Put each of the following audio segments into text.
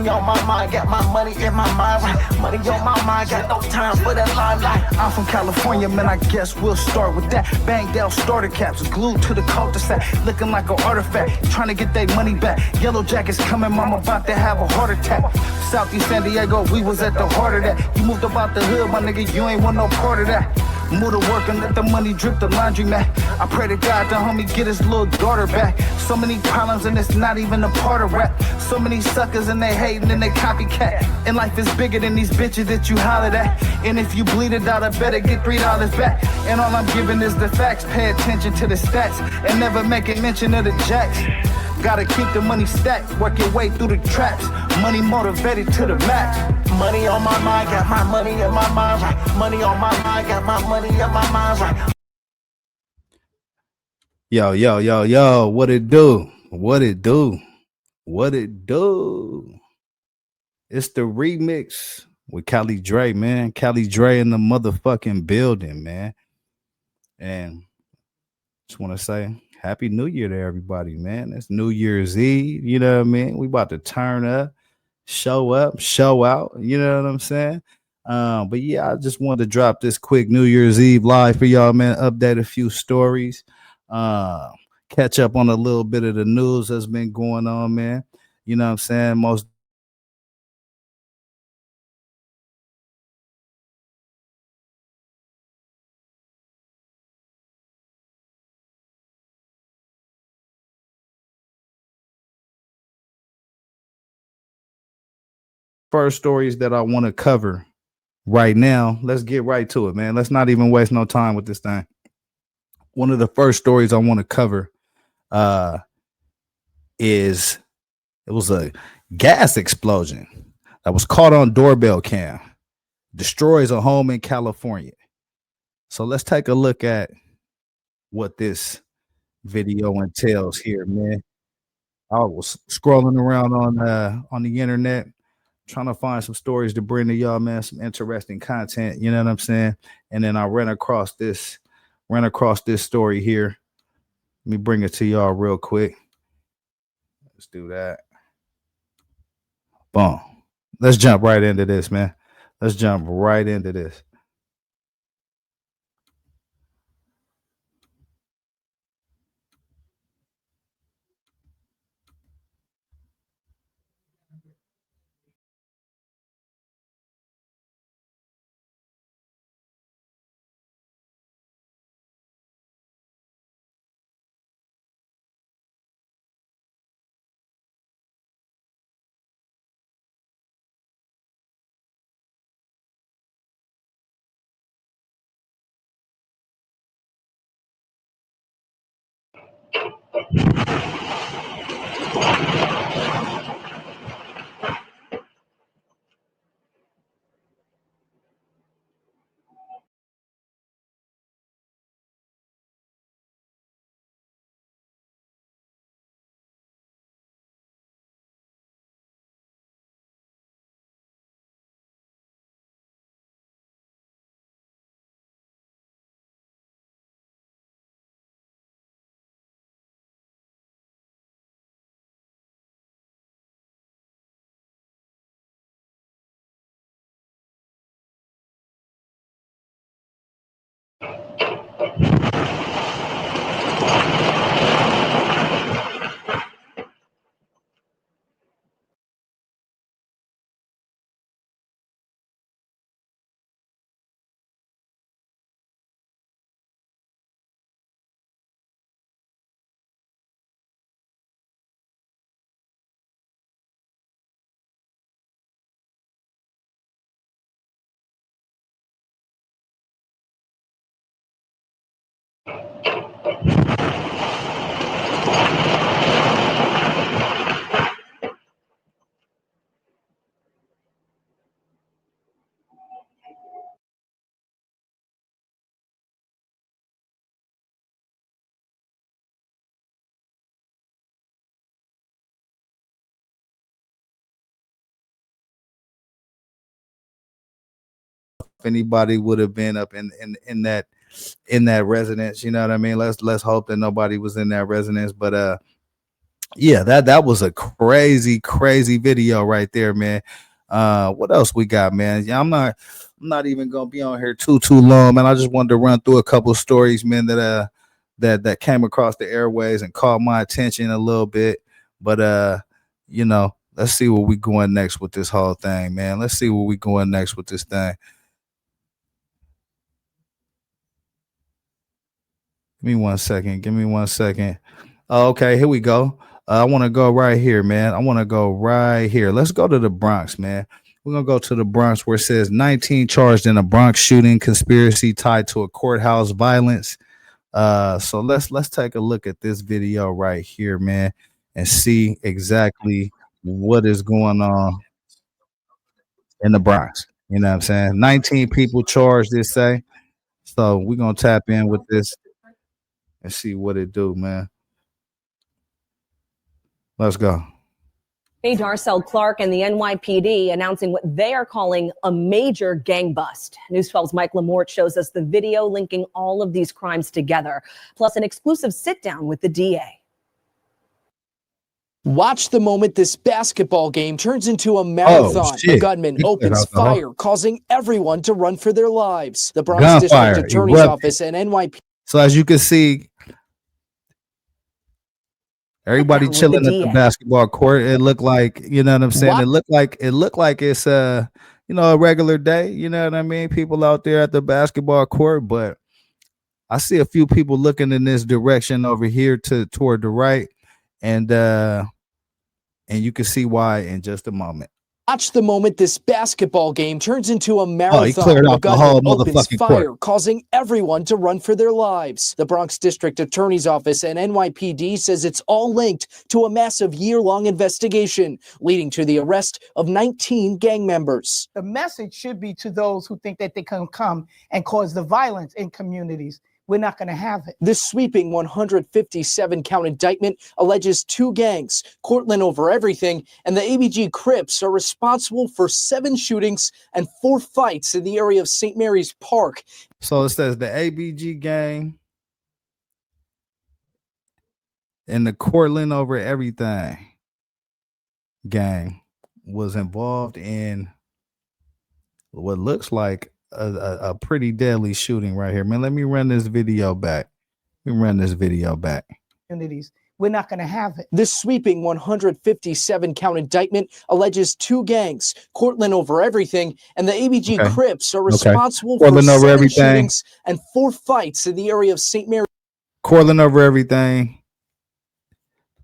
Money on my mind, got my money in my mind, right? Money on my mind, got no time for that limelight. I'm from California, man, I guess we'll start with that. Banged out starter caps, glued to the cul-de-sac, looking like an artifact, trying to get their money back. Yellow jackets coming, mama about to have a heart attack. Southeast San Diego, we was at the heart of that. You moved about the hood, my nigga, you ain't want no part of that. Move to work and let the money drip the laundry mat. I pray to God the homie get his little daughter back. So many problems and it's not even a part of rap. So many suckers and they hating and they copycat. And life is bigger than these bitches that you hollered at. And if you bleed it out, I better get $3 back. And all I'm giving is the facts. Pay attention to the stats and never make a mention of the jacks. Gotta keep the money stacked, work your way through the traps. Money motivated to the max. Money on my mind, got my money in my mind, right? Money on my mind, got my money in my mind, right? Yo, what it do? What it do? What it do? It's the remix with Cali Dre, man. Cali Dre in the motherfucking building, man. And just want to say Happy New Year to everybody, man. It's New Year's Eve, you know what I mean? We about to turn up, show out, you know what I'm saying? But yeah, I just wanted to drop this quick New Year's Eve live for y'all, man. Update a few stories. Catch up on a little bit of the news that's been going on, man. You know what I'm saying? Most first stories that I want to cover right now. Let's get right to it, man. Let's not even waste no time with this thing. One of the first stories I want to cover is it was a gas explosion that was caught on doorbell cam, destroys a home in California. So let's take a look at what this video entails here, man. I was scrolling around on the internet, trying to find some stories to bring to y'all, man, some interesting content. You know what I'm saying? And then I ran across this story here. Let me bring it to y'all real quick. Let's do that. Boom. Let's jump right into this, man. Let's jump right into this. If anybody would have been up in that residence, you know what I mean? Let's hope that nobody was in that residence. But Yeah, that was a crazy video right there, man. What else we got, man? Yeah, I'm not even gonna be on here too long, man. I just wanted to run through a couple stories, man, that came across the airways and caught my attention a little bit. But let's see where we going next with this whole thing, man. Let's see where we going next with this thing. Give me one second. Give me one second. Oh, okay, here we go. I want to go right here, man. I want to go right here. Let's go to the Bronx, man. We're gonna go to the Bronx where it says 19 charged in a Bronx shooting conspiracy tied to a courthouse violence. So let's take a look at this video right here, man, and see exactly what is going on in the Bronx. You know what I'm saying? 19 people charged, they say. So we're gonna tap in with this and see what it do, man. Let's go. Darcel Clark and the NYPD announcing what they are calling a major gang bust. News 12's Mike Lamort shows us the video linking all of these crimes together, plus an exclusive sit-down with the DA. Watch the moment this basketball game turns into a marathon. A gunman opens fire, causing everyone to run for their lives. The Bronx District Attorney's Office and NYPD. So as you can see, everybody chilling at the basketball court. It looked like, you know what I'm saying? It looked like it's a regular day. You know what I mean? People out there at the basketball court, but I see a few people looking in this direction over here toward the right, and you can see why in just a moment. Watch the moment this basketball game turns into a marathon. He cleared out the whole motherfucking fire, court, causing everyone to run for their lives. The Bronx District Attorney's Office and NYPD says it's all linked to a massive year-long investigation, leading to the arrest of 19 gang members. The message should be to those who think that they can come and cause the violence in communities. We're not going to have it. This sweeping 157-count indictment alleges 2 gangs, Cortland Over Everything and the ABG Crips, are responsible for 7 shootings and 4 fights in the area of St. Mary's Park. So it says the ABG gang and the Cortland Over Everything gang was involved in what looks like a pretty deadly shooting right here, man. Let me run this video back. Communities. We're not going to have it. This sweeping 157-count indictment alleges 2 gangs, Cortland Over Everything and the ABG Crips, are responsible for 7 shootings and 4 fights in the area of St. Mary. Cortland Over Everything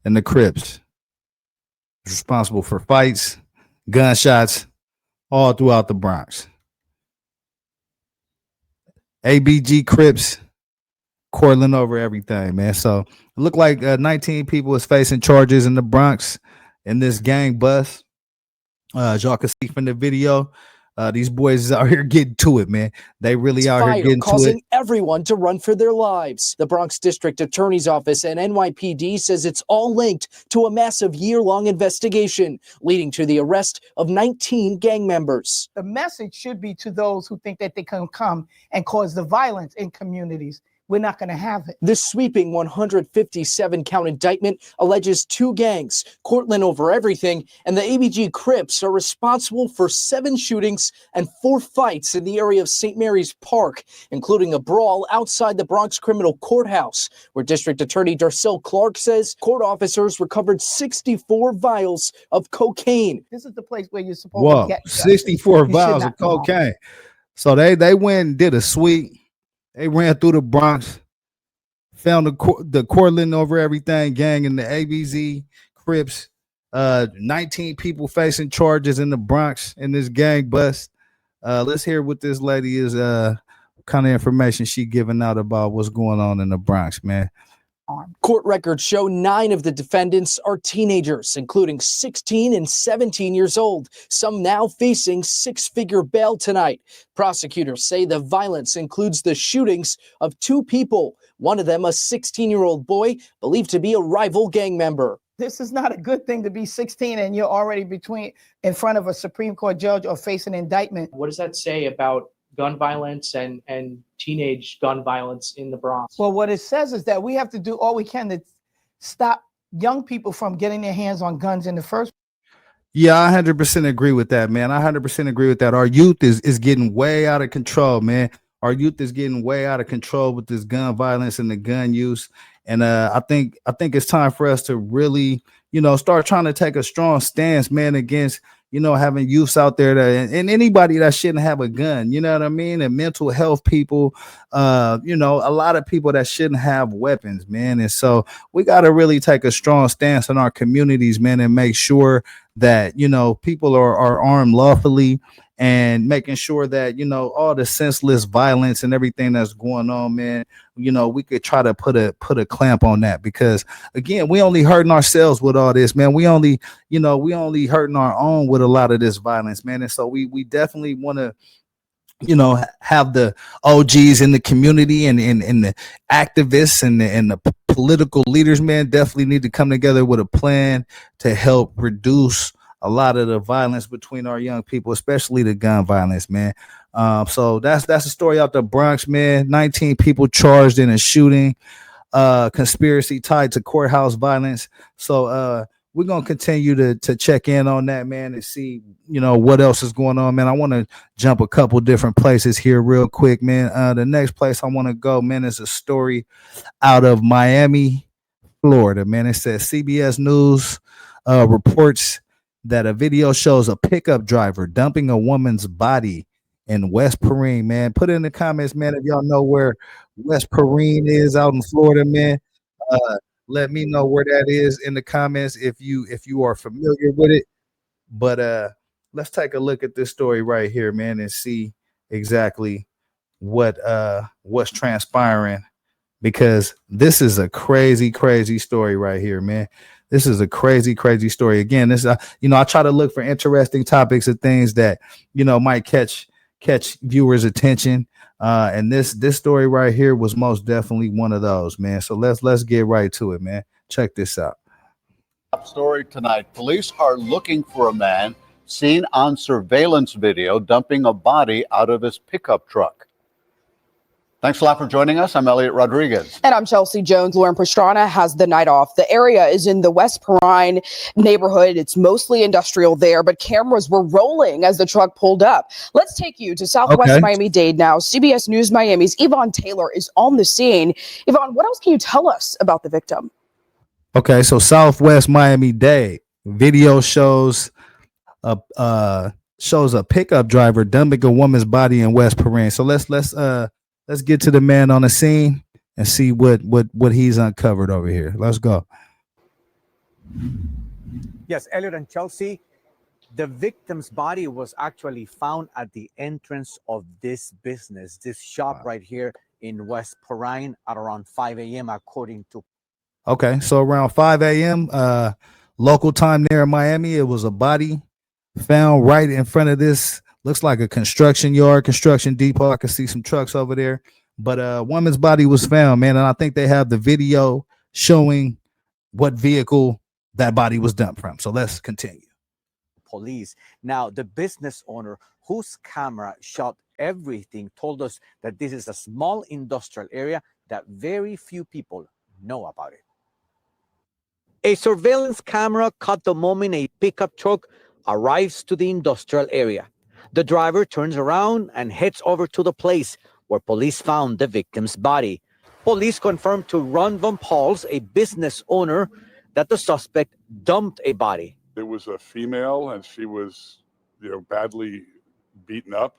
and the Crips responsible for fights, gunshots, all throughout the Bronx. ABG Crips, Cortland Over Everything, man. So it looked like 19 people is facing charges in the Bronx in this gang bust. As y'all can see from the video, these boys is out here getting to it, man. They really out here getting causing to it. Everyone to run for their lives. The Bronx District Attorney's Office and NYPD says it's all linked to a massive year-long investigation, leading to the arrest of 19 gang members. The message should be to those who think that they can come and cause the violence in communities. We're not going to have it. This sweeping 157-count indictment alleges 2 gangs, Cortland Over Everything and the ABG Crips, are responsible for 7 shootings and 4 fights in the area of St. Mary's Park, including a brawl outside the Bronx Criminal Courthouse, where District Attorney Darcel Clark says court officers recovered 64 vials of cocaine. This is the place where you're supposed to get 64 vials of cocaine. So they went and did a sweep. They ran through the Bronx, found the Cortland Over Everything gang and the ABZ Crips. 19 people facing charges in the Bronx in this gang bust. Let's hear what this lady is, kind of information she giving out about what's going on in the Bronx, man. Court records show 9 of the defendants are teenagers, including 16 and 17 years old, some now facing 6-figure bail tonight. Prosecutors say the violence includes the shootings of 2 people, one of them a 16-year-old boy believed to be a rival gang member. This is not a good thing to be 16 and you're already in front of a Supreme Court judge or facing indictment. What does that say about gun violence and teenage gun violence in the Bronx? Well, what it says is that we have to do all we can to stop young people from getting their hands on guns in the first. Yeah, I 100% agree with that, man. I 100% agree with that. Our youth is getting way out of control, man. Our youth is getting way out of control with this gun violence and the gun use. And I think it's time for us to really, start trying to take a strong stance, man, against, having youths out there that and anybody that shouldn't have a gun, you know what I mean? And mental health people, a lot of people that shouldn't have weapons, man. And so we got to really take a strong stance in our communities, man, and make sure that people are armed lawfully, and making sure that all the senseless violence and everything that's going on, man, we could try to put a clamp on that, because again, we only hurting ourselves with all this, man. We only hurting our own with a lot of this violence, man. And so we definitely want to have the OGs in the community and the activists and the political leaders, man, definitely need to come together with a plan to help reduce a lot of the violence between our young people, especially the gun violence, man. So that's a story out the Bronx, man. 19 people charged in a shooting, conspiracy tied to courthouse violence. So we're going to continue to check in on that, man, and see, what else is going on, man. I want to jump a couple different places here real quick, man. The next place I want to go, man, is a story out of Miami, Florida, man. It says CBS News reports that a video shows a pickup driver dumping a woman's body in West Perrine, man. Put it in the comments, man, if y'all know where West Perrine is out in Florida, man. Let me know where that is in the comments if you are familiar with it. But let's take a look at this story right here, man, and see exactly what's transpiring, because this is a crazy story right here, man. This is a crazy story. Again, this I try to look for interesting topics and things that might catch viewers' attention. And this story right here was most definitely one of those, man. So let's get right to it, man. Check this out. Top story tonight. Police are looking for a man seen on surveillance video dumping a body out of his pickup truck. Thanks a lot for joining us. I'm Elliot Rodriguez. And I'm Chelsea Jones. Lauren Pastrana has the night off. The area is in the West Perrine neighborhood. It's mostly industrial there, but cameras were rolling as the truck pulled up. Let's take you to Southwest Miami-Dade now. CBS News Miami's Yvonne Taylor is on the scene. Yvonne, what else can you tell us about the victim? Okay, so Southwest Miami-Dade video shows a pickup driver dumping a woman's body in West Perrine. So let's get to the man on the scene and see what he's uncovered over here. Let's go. Yes, Elliot and Chelsea, the victim's body was actually found at the entrance of this business, this shop right here in West Perrine at around 5 a.m. according to. Okay, so around 5 a.m. Local time there in Miami, it was a body found right in front of this. Looks like a construction yard, construction depot. I can see some trucks over there. But a woman's body was found, man. And I think they have the video showing what vehicle that body was dumped from. So let's continue. Police. Now, the business owner whose camera shot everything told us that this is a small industrial area that very few people know about it. A surveillance camera caught the moment a pickup truck arrives to the industrial area. The driver turns around and heads over to the place where police found the victim's body. Police confirmed to Ron Van Pauls, a business owner, that the suspect dumped a body. It was a female, and she was, badly beaten up.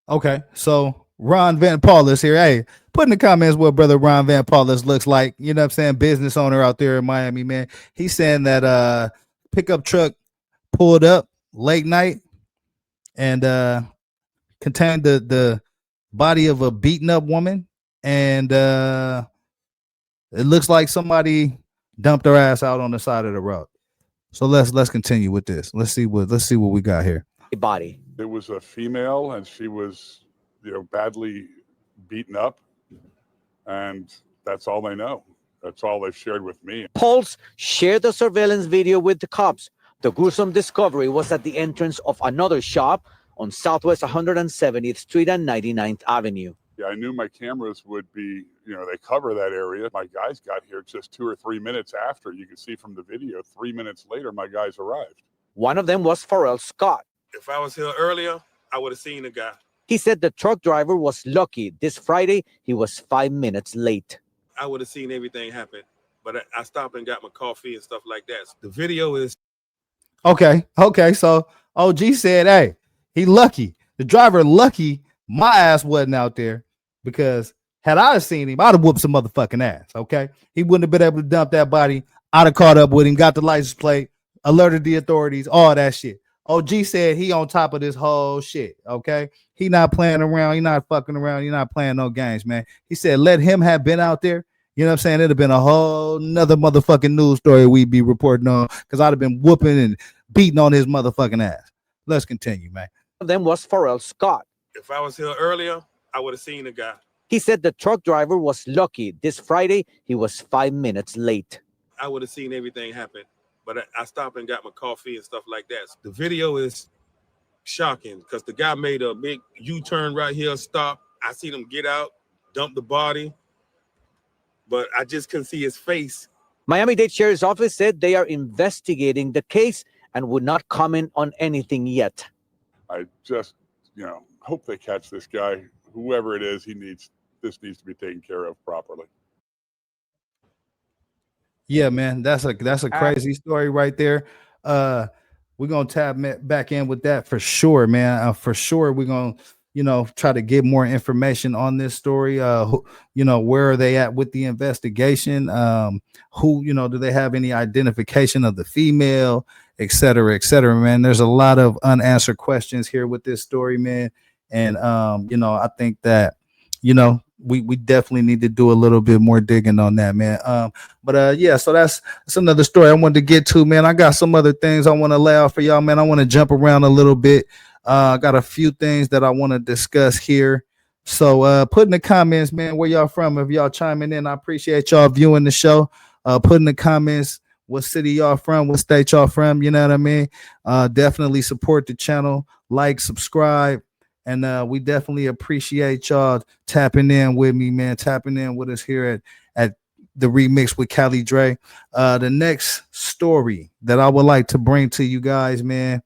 Okay, so Ron Van Paulis here. Hey, put in the comments what brother Ron Van Paulis looks like. You know what I'm saying? Business owner out there in Miami, man. He's saying that pickup truck pulled up late night and contained the body of a beaten up woman, and it looks like somebody dumped her ass out on the side of the road. So let's continue with this. Let's see what we got here. A body. It was a female, and she was, badly beaten up, and that's all they know. That's all they've shared with me. Pauls shared the surveillance video with the cops. The gruesome discovery was at the entrance of another shop on Southwest 170th Street and 99th Avenue. Yeah, I knew my cameras would be, they cover that area. My guys got here just 2 or 3 minutes after. You can see from the video, 3 minutes later, my guys arrived. One of them was Pharrell Scott. If I was here earlier, I would have seen the guy. He said the truck driver was lucky. This Friday, he was 5 minutes late. I would have seen everything happen, but I stopped and got my coffee and stuff like that. The video is Okay. So OG said, hey, he lucky. The driver lucky my ass wasn't out there, because had I seen him, I'd have whooped some motherfucking ass. Okay. He wouldn't have been able to dump that body. I'd have caught up with him, got the license plate, alerted the authorities, all that shit. OG said he on top of this whole shit. Okay. He not playing around. He not fucking around. He not playing no games, man. He said, let him have been out there. You know what I'm saying? It'd have been a whole nother motherfucking news story we'd be reporting on, because I'd have been whooping and beating on his motherfucking ass. Let's continue, man. One of them was Pharrell Scott. if I was here earlier, I would have seen the guy. He said the truck driver was lucky. This Friday, he was 5 minutes late. I would have seen everything happen, but I stopped and got my coffee and stuff like that. The video is shocking because the guy made a big U-turn right here, stop. I seen him get out, dump the body, but I just couldn't see his face. Miami-Dade Sheriff's Office said they are investigating the case and would not comment on anything yet. I just, hope they catch this guy. Whoever it is, this needs to be taken care of properly. Yeah, man, that's a crazy story right there. We're gonna tap back in with that for sure, man. For sure, we're gonna try to get more information on this story. Where are they at with the investigation? Who do they have any identification of the female, et cetera, man. There's a lot of unanswered questions here with this story, man. And I think that we definitely need to do a little bit more digging on that, man. So that's another story I wanted to get to, man. I got some other things I want to lay out for y'all, man. I want to jump around a little bit. I got a few things that I want to discuss here. So put in the comments, man, where y'all from. If y'all chiming in, I appreciate y'all viewing the show. Put in the comments what city y'all from, what state y'all from, you know what I mean? Definitely support the channel, like, subscribe. And we definitely appreciate y'all tapping in with me, man, tapping in with us here at the Remix with Cali Dre. The next story that I would like to bring to you guys, man.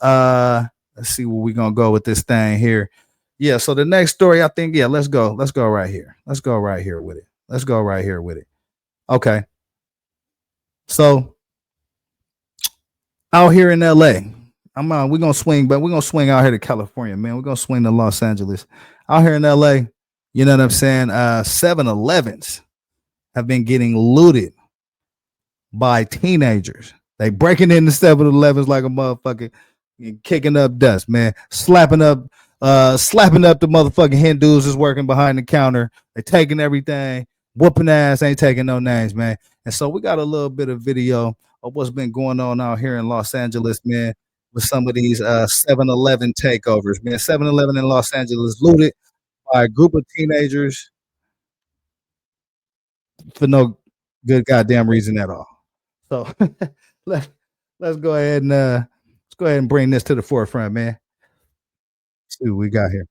Let's see where we're going to go with this thing here. Yeah, so the next story, I think, let's go right here. Let's go right here with it. Okay. So out here in LA, we're gonna swing, but we're gonna swing out here to California, man. We're gonna swing to Los Angeles. Out here in LA, you know what I'm saying? 7-Elevens have been getting looted by teenagers. They breaking into 7-Elevens like a motherfucker, kicking up dust, man. Slapping up the motherfucking Hindus is working behind the counter. They taking everything, whooping ass, ain't taking no names, man. And so we got a little bit of video of what's been going on out here in Los Angeles, man, with some of these 7-Eleven takeovers, man. 7-Eleven in Los Angeles looted by a group of teenagers for no good goddamn reason at all. So let's go ahead and bring this to the forefront, man. Let's see what we got here.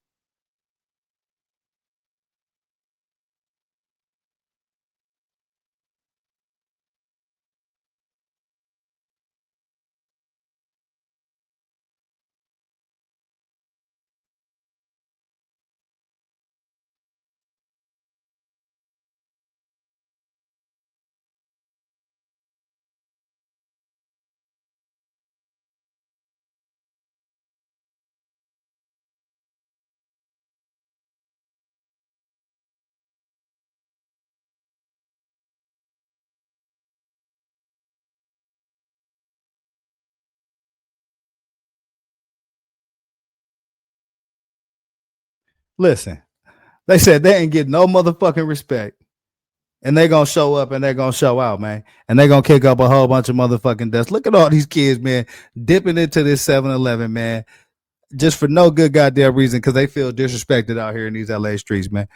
Listen, they said they ain't getting no motherfucking respect. And they're going to show up and they're going to show out, man. And they're going to kick up a whole bunch of motherfucking dust. Look at all these kids, man, dipping into this 7-Eleven, man, just for no good goddamn reason, because they feel disrespected out here in these LA streets, man.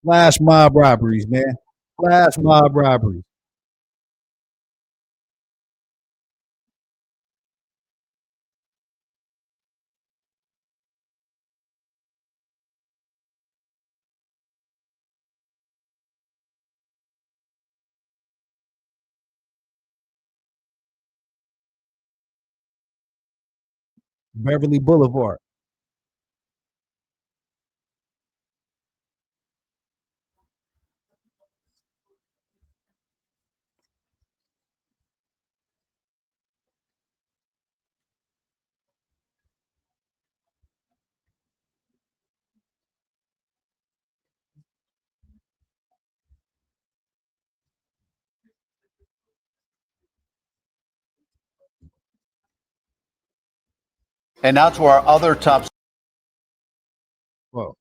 Flash mob robberies, man. Flash mob robberies. Beverly Boulevard. And now to our other top. Whoa,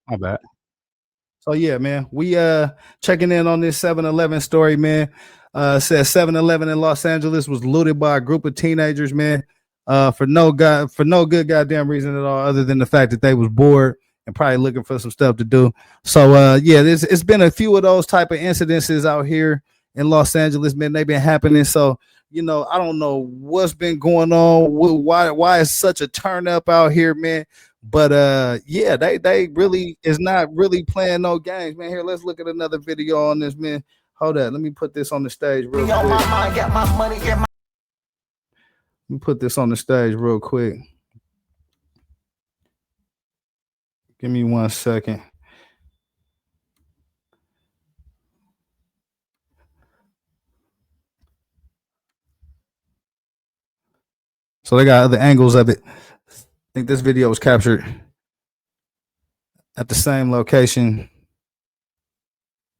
my bad. So yeah, man, we checking in on this 7-Eleven story, man. Says 7-Eleven in Los Angeles was looted by a group of teenagers, man. For no good goddamn reason at all, other than the fact that they was bored and probably looking for some stuff to do. So yeah, it's been a few of those type of incidences out here in Los Angeles, man. They've been happening. So I don't know what's been going on. Why is such a turn up out here, man? But yeah, they really is not really playing no games, man. Here, let's look at another video on this, man. Hold on, let me put this on the stage real quick. Let me put this on the stage real quick. Give me 1 second. So they got other angles of it. I think this video was captured at the same location.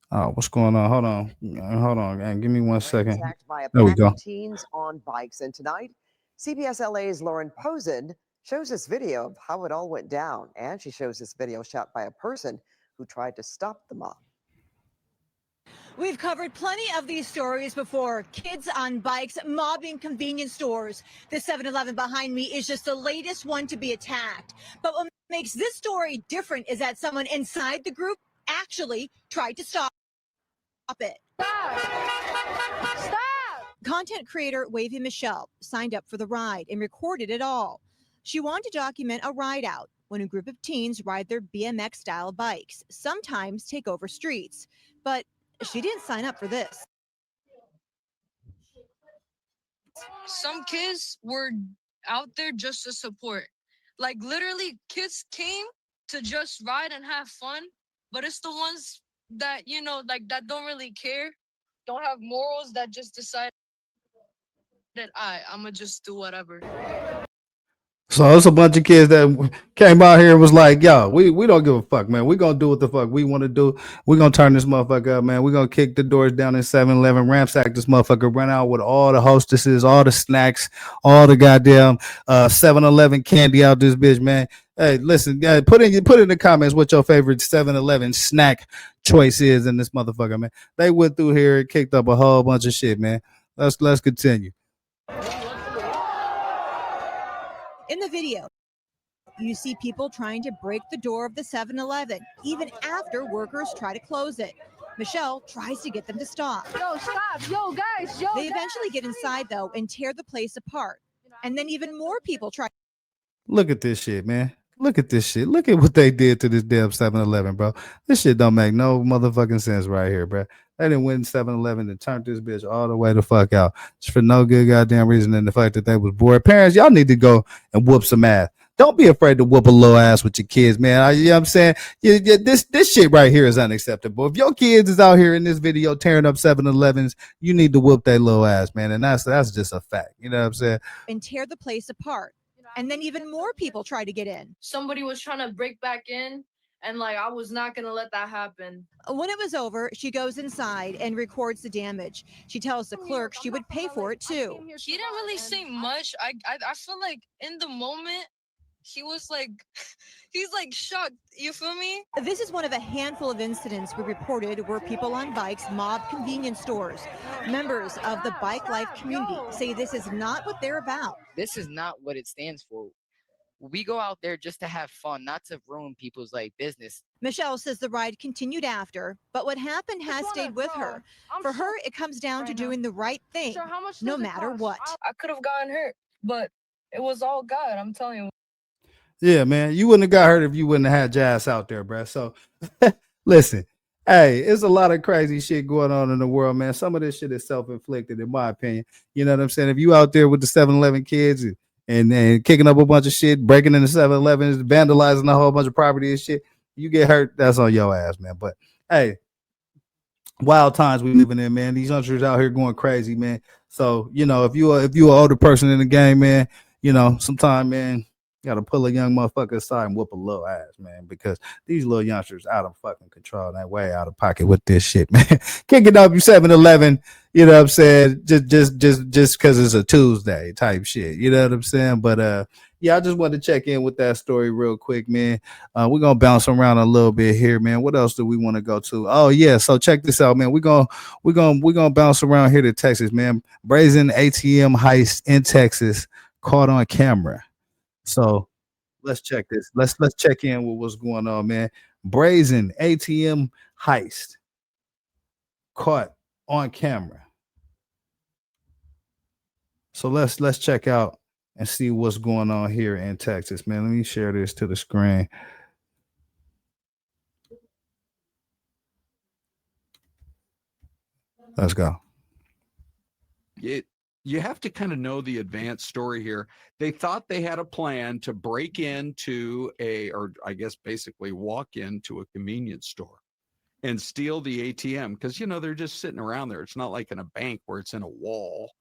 Oh, what's going on? Hold on, gang. Give me 1 second. There we go. Teens on bikes, and tonight, CBS LA's Lauren Posen shows us video of how it all went down, and she shows this video shot by a person who tried to stop the mob. We've covered plenty of these stories before. Kids on bikes mobbing convenience stores. The 7-Eleven behind me is just the latest one to be attacked. But what makes this story different is that someone inside the group actually tried to stop it. Stop! Content creator Wavy Michelle signed up for the ride and recorded it all. She wanted to document a ride out when a group of teens ride their BMX style bikes, sometimes take over streets. But she didn't sign up for this. Some kids were out there just to support. Like literally kids came to just ride and have fun, but it's the ones that, like that don't really care, don't have morals, that just decide that I'm gonna just do whatever. So it's a bunch of kids that came out here and was like, yo, we don't give a fuck, man. We're going to do what the fuck we want to do. We're going to turn this motherfucker up, man. We're going to kick the doors down in 7-Eleven, ransack this motherfucker, run out with all the hostesses, all the snacks, all the goddamn 7-Eleven candy out this bitch, man. Hey, listen, put in the comments what your favorite 7-Eleven snack choice is in this motherfucker, man. They went through here and kicked up a whole bunch of shit, man. Let's continue. In the video, you see people trying to break the door of the 7-Eleven, even after workers try to close it. Michelle tries to get them to stop. Yo, stop. Yo, guys. They eventually get inside, though, and tear the place apart. And then even more people try. Look at this shit, man. Look at this shit. Look at what they did to this damn 7-Eleven, bro. This shit don't make no motherfucking sense right here, bro. They didn't win 7-Eleven and turned this bitch all the way the fuck out. Just for no good goddamn reason than the fact that they was bored. Parents, y'all need to go and whoop some ass. Don't be afraid to whoop a little ass with your kids, man. You know what I'm saying? This shit right here is unacceptable. If your kids is out here in this video tearing up 7-Elevens, you need to whoop their little ass, man. And that's just a fact. You know what I'm saying? And tear the place apart. And then even more people try to get in. Somebody was trying to break back in, and like I was not gonna let that happen. When it was over, she goes inside and records the damage. She tells the clerk she would pay for it too. He didn't really say much. I feel like in the moment he was like he's like shocked. You feel me? This is one of a handful of incidents we reported where people on bikes mob convenience stores. Members of the bike life community say this is not what they're about. This is not what it stands for. We go out there just to have fun, not to ruin people's business. Michelle says the ride continued after, but what happened has stayed with her. For her, it comes down to doing the right thing, no matter what. I could have gotten hurt, but it was all God, I'm telling you. Yeah, man, you wouldn't have got hurt if you wouldn't have had Jazz out there, bro. So, listen, hey, it's a lot of crazy shit going on in the world, man. Some of this shit is self-inflicted, in my opinion. You know what I'm saying? If you out there with the 7-Eleven kids and and kicking up a bunch of shit, breaking into 7-Elevens, vandalizing a whole bunch of property and shit, you get hurt, that's on your ass, man. But hey, wild times we living in, man. These youngsters out here going crazy, man. So, if you an older person in the game, man, sometime, man, you gotta pull a young motherfucker aside and whoop a little ass, man, because these little youngsters out of fucking control, that way out of pocket with this shit, man. Kicking up you 7-Eleven, you know what I'm saying? Just because it's a Tuesday type shit, you know what I'm saying? But yeah, I just wanted to check in with that story real quick, man. We're gonna bounce around a little bit here, man. What else do we want to go to? Oh yeah, so check this out, man. We're gonna bounce around here to Texas, man. Brazen ATM heist in Texas caught on camera. So let's check this. Let's check in with what's going on, man. Brazen ATM heist caught on camera. So let's check out and see what's going on here in Texas, man. Let me share this to the screen. Let's go. You have to kind of know the advanced story here. They thought they had a plan to break into or I guess basically walk into a convenience store and steal the ATM because, they're just sitting around there. It's not like in a bank where it's in a wall.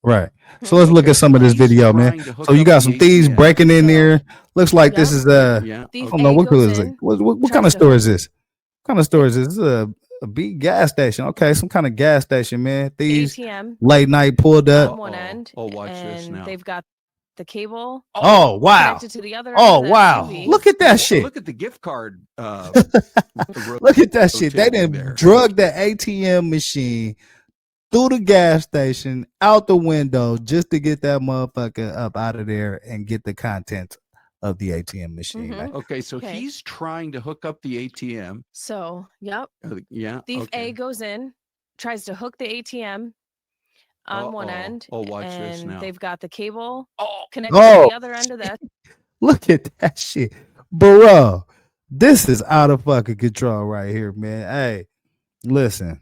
Right. So let's look at some of this video, man. So you got some thieves breaking in there. Looks like this is I don't know what is it. What kind of store is this? What kind of store is this? This is a big gas station. Okay, some kind of gas station, man. Thieves ATM late night pulled up. on one end. Watch this and now. they've got the cable. Oh wow. Connected to the other Oh end of that wow. TV. Look at that shit. Look at the gift card. Look at that shit. They done drug the ATM machine through the gas station, out the window, just to get that motherfucker up out of there and get the contents of the ATM machine. Man. Okay, so he's trying to hook up the ATM. So, yep. Yeah. Thief A goes in, tries to hook the ATM on one end. Oh, watch this and now. they've got the cable connected to the other end of that. Look at that shit. Bro, this is out of fucking control right here, man. Hey, listen.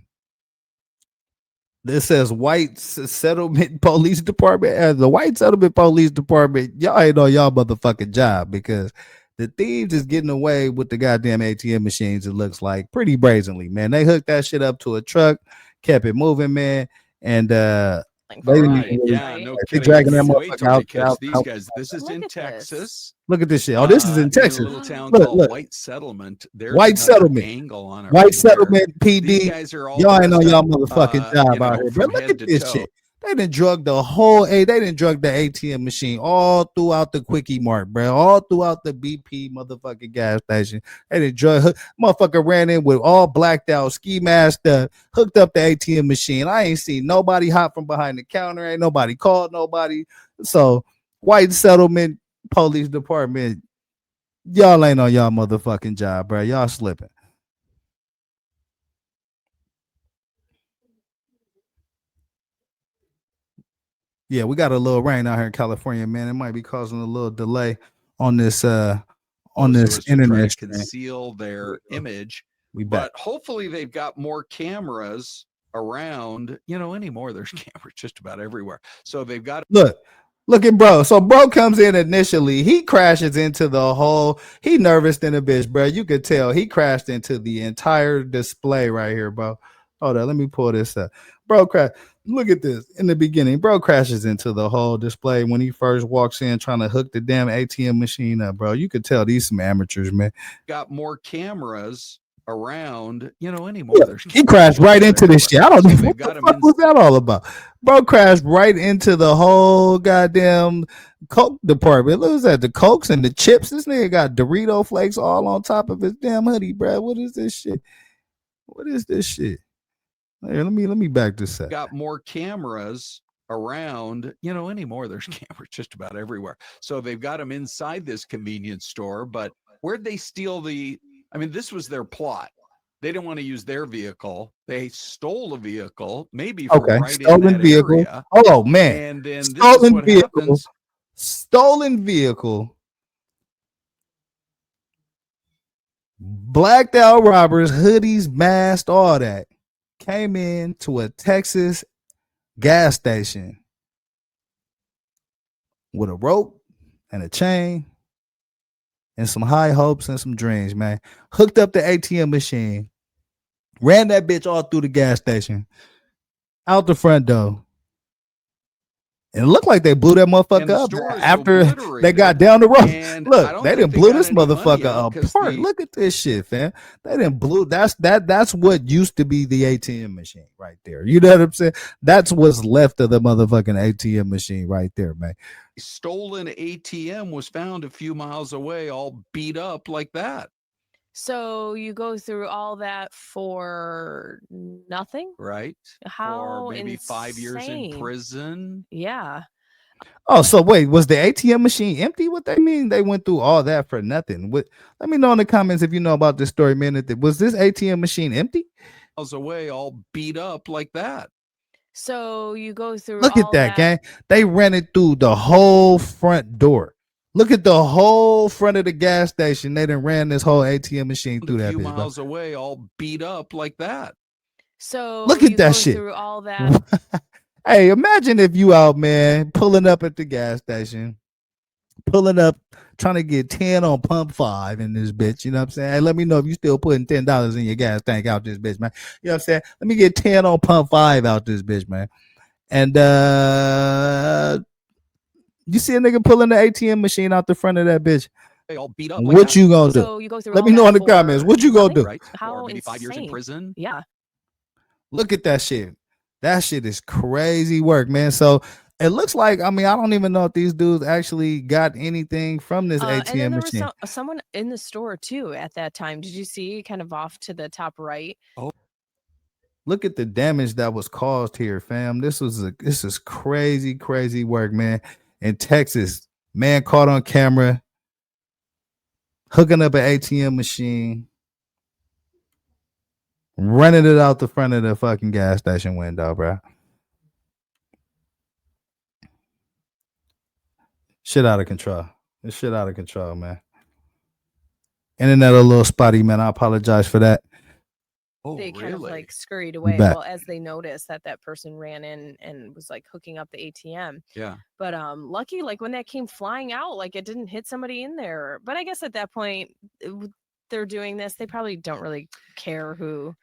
This says White Settlement Police Department. The White Settlement Police Department, y'all ain't on y'all motherfucking job because the thieves is getting away with the goddamn ATM machines, it looks like, pretty brazenly, man. They hooked that shit up to a truck, kept it moving, man. And no they dragging that Wait till they catch out, these out. guys. This is in Texas. Look at this shit. Oh, this is in Texas. A little town called White Settlement. There's White Settlement. Angle on it. White Settlement PD. These guys are all y'all ain't on y'all motherfucking job out here. But look at this toe. shit. They done drug the whole they done drug the ATM machine all throughout the Quickie Mart, bro. All throughout the BP motherfucking gas station. They done drug motherfucker ran in with all blacked out, ski masked up, hooked up the ATM machine. I ain't seen nobody hop from behind the counter. Ain't nobody called nobody. So White Settlement Police Department, y'all ain't on y'all motherfucking job, bro. Y'all slipping. Yeah, we got a little rain out here in California, man. It might be causing a little delay on this internet to conceal their image. We back. But hopefully they've got more cameras around. Anymore there's cameras just about everywhere. So they've got Look at bro. So bro comes in initially. He crashes into the whole. He nervous than a bitch, bro. You could tell he crashed into the entire display right here, bro. Hold on, let me pull this up. Bro, crash. Look at this. In the beginning, bro crashes into the whole display when he first walks in trying to hook the damn ATM machine up, bro. You could tell these some amateurs, man. Got more cameras around, anymore. Yeah, he crashed right into this shit. I don't know what the fuck was that all about. Bro crashed right into the whole goddamn Coke department. Look at that, the Cokes and the chips. This nigga got Dorito flakes all on top of his damn hoodie, bro. What is this shit? What is this shit? Here, let me back this up. Got more cameras around, anymore. There's cameras just about everywhere. So they've got them inside this convenience store, but where'd they steal this was their plot. They didn't want to use their vehicle. They stole a vehicle, maybe from stolen in that vehicle. area. Oh man. And then stolen vehicle. Stolen vehicle. Blacked out robbers, hoodies, masked, all that. Came in to a Texas gas station with a rope and a chain and some high hopes and some dreams, man. Hooked up the ATM machine, ran that bitch all through the gas station, out the front door. And it looked like they blew that motherfucker up after they got down the road. Look, they didn't blew this motherfucker apart. Look at this shit, fam. They didn't blew. That's what used to be the ATM machine right there. You know what I'm saying? That's what's left of the motherfucking ATM machine right there, man. Stolen ATM was found a few miles away, all beat up like that. So you go through all that for nothing? Right. How or maybe 5 years in insane. prison. Yeah. Oh, so wait, was the ATM machine empty? What they mean? They went through all that for nothing? What? Let me know in the comments if you know about this story, man. Was this ATM machine empty? Miles away, all beat up like that. So you go through Look all at that, gang. They ran it through the whole front door. Look at the whole front of the gas station. They done ran this whole ATM machine through A that few bitch, bro. miles away, all beat up like that. So Look at you that go shit. through all that. Hey, imagine if you out, man, pulling up at the gas station, pulling up, trying to get 10 on pump 5 in this bitch. You know what I'm saying? Hey, let me know if you still putting $10 in your gas tank out this bitch, man. You know what I'm saying? Let me get 10 on pump 5 out this bitch, man. And you see a nigga pulling the ATM machine out the front of that bitch. All beat up. What you gonna do? So you go through Let all me know that in the for comments. What you gonna do? Right. How or maybe 5 years in insane. prison. Yeah. Look at that shit. That shit is crazy work, man. So it looks like, I mean, I don't even know if these dudes actually got anything from this And then ATM there was machine. someone in the store too at that time. Did you see kind of off to the top right? Oh. Look at the damage that was caused here, fam. This is crazy, crazy work, man. In Texas, man caught on camera hooking up an ATM machine, running it out the front of the fucking gas station window, bro. Shit out of control. This shit out of control, man. Internet a little spotty, man. I apologize for that. Oh, They kind of really? like scurried away. back. Well, as they noticed that person ran in and was like hooking up the ATM. Yeah. But lucky, like when that came flying out, like it didn't hit somebody in there. But I guess at that point, they're doing this. They probably don't really care who,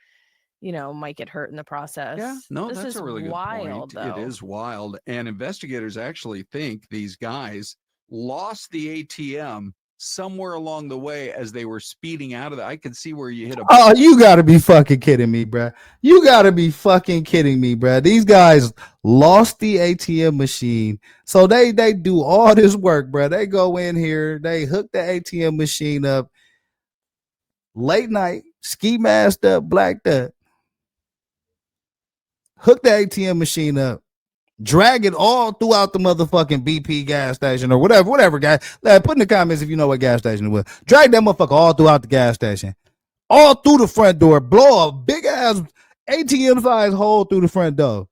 might get hurt in the process. Yeah, no, This that's is a really good wild, point. It though. is wild. And investigators actually think these guys lost the ATM somewhere along the way as they were speeding out of it. I can see where you hit a. Oh, you gotta be fucking kidding me, bruh. You gotta be fucking kidding me, bruh. These guys lost the ATM machine. So they do all this work, bruh. They go in here, they hook the ATM machine up late night, ski masked up, blacked up, hook the ATM machine up, drag it all throughout the motherfucking BP gas station or whatever guy. Put in the comments if you know what gas station it was. Drag that motherfucker all throughout the gas station. All through the front door, blow a big ass ATM size hole through the front door.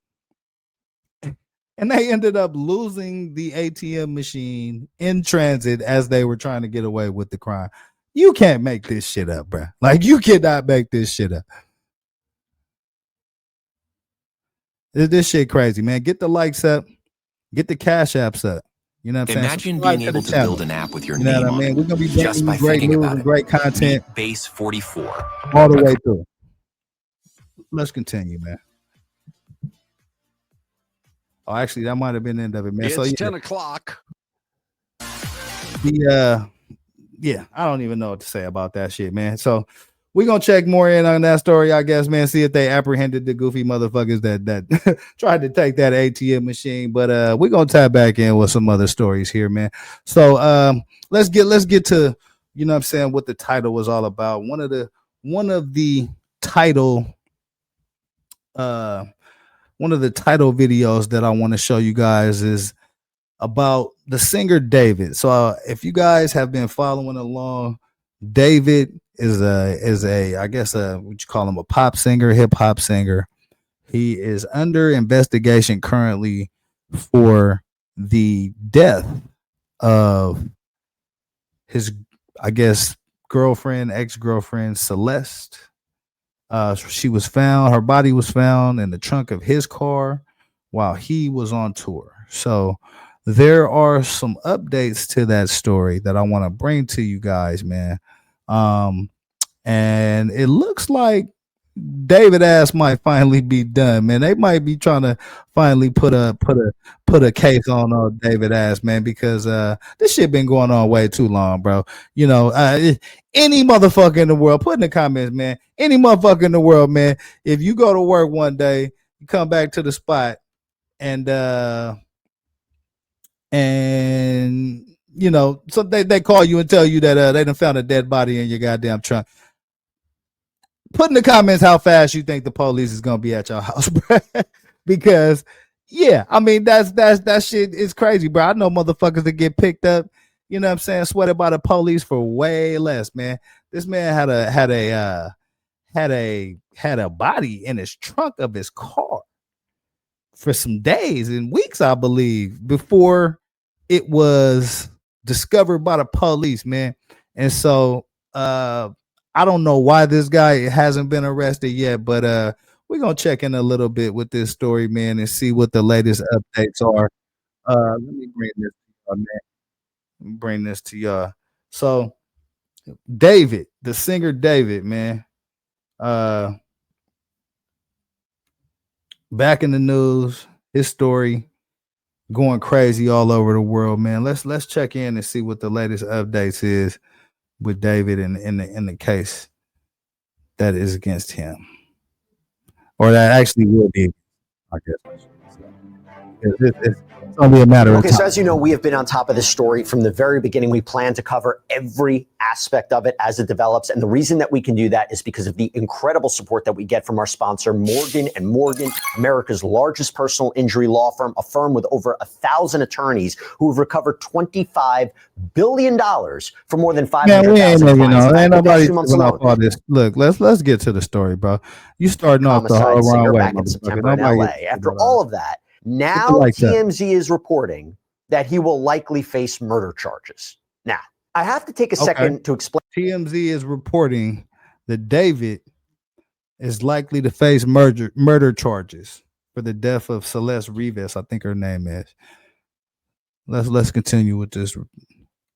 And they ended up losing the ATM machine in transit as they were trying to get away with the crime. You can't make this shit up, bro. Like, you cannot make this shit up. This shit crazy, man. Get the likes up. Get the cash apps up. You know what I'm saying? Imagine Subscribe being able to channel. build an app with your You know name what I on mean? it We're gonna be bringing just you by great thinking news about and it. great content Meet Base 44. all the way through. Let's continue, man. Oh, actually, that might have been the end of it, man. It's So yeah, 10 o'clock. Yeah, I don't even know what to say about that shit, man. So we're gonna check more in on that story, I guess, man. See if they apprehended the goofy motherfuckers that tried to take that ATM machine. But we're gonna tap back in with some other stories here, man. So let's get to, you know what I'm saying, what the title was all about. One of the title videos that I want to show you guys is about the singer David. So if you guys have been following along, David is a I guess what you call him, a pop singer, hip hop singer. He is under investigation currently for the death of his, I guess, ex-girlfriend Celeste. Her body was found in the trunk of his car while he was on tour. So there are some updates to that story that I want to bring to you guys, man. And it looks like David ass might finally be done, man. They might be trying to finally put a case on David ass, man, because this shit been going on way too long, bro. You know, any motherfucker in the world, put in the comments, man. Any motherfucker in the world, man. If you go to work one day, you come back to the spot, and you know, so they call you and tell you that they done found a dead body in your goddamn trunk. Put in the comments how fast you think the police is gonna be at your house, bro. Because yeah, I mean that shit is crazy, bro. I know motherfuckers that get picked up, you know what I'm saying, sweated by the police for way less, man. This man had a body in his trunk of his car for some days and weeks, I believe, before it was discovered by the police, man. And so I don't know why this guy hasn't been arrested yet, but we're gonna check in a little bit with this story, man, and see what the latest updates are. Let me bring this to y'all, man. Let me bring this to y'all. So David, the singer David, man, back in the news, his story going crazy all over the world, man. Let's check in and see what the latest updates is with David in the case that is against him, or that actually will be, I guess. It's only a matter of Okay, time. so as you know, we have been on top of this story from the very beginning. We plan to cover every aspect of it as it develops. And the reason that we can do that is because of the incredible support that we get from our sponsor, Morgan & Morgan, America's largest personal injury law firm, a firm with over 1,000 attorneys who have recovered $25 billion for more than 500,000 clients. Ain't nobody 2 months giving alone. off all this. Look, let's get to the story, bro. You starting off the whole Homicide wrong singer way, back in motherfucker. September in Nobody LA. gives a shit After about all all of that, that. now Like that. TMZ is reporting that he will likely face murder charges. Now, I have to take a second to explain. TMZ is reporting that David is likely to face murder charges for the death of Celeste Rivas, I think her name is. Let's continue with this.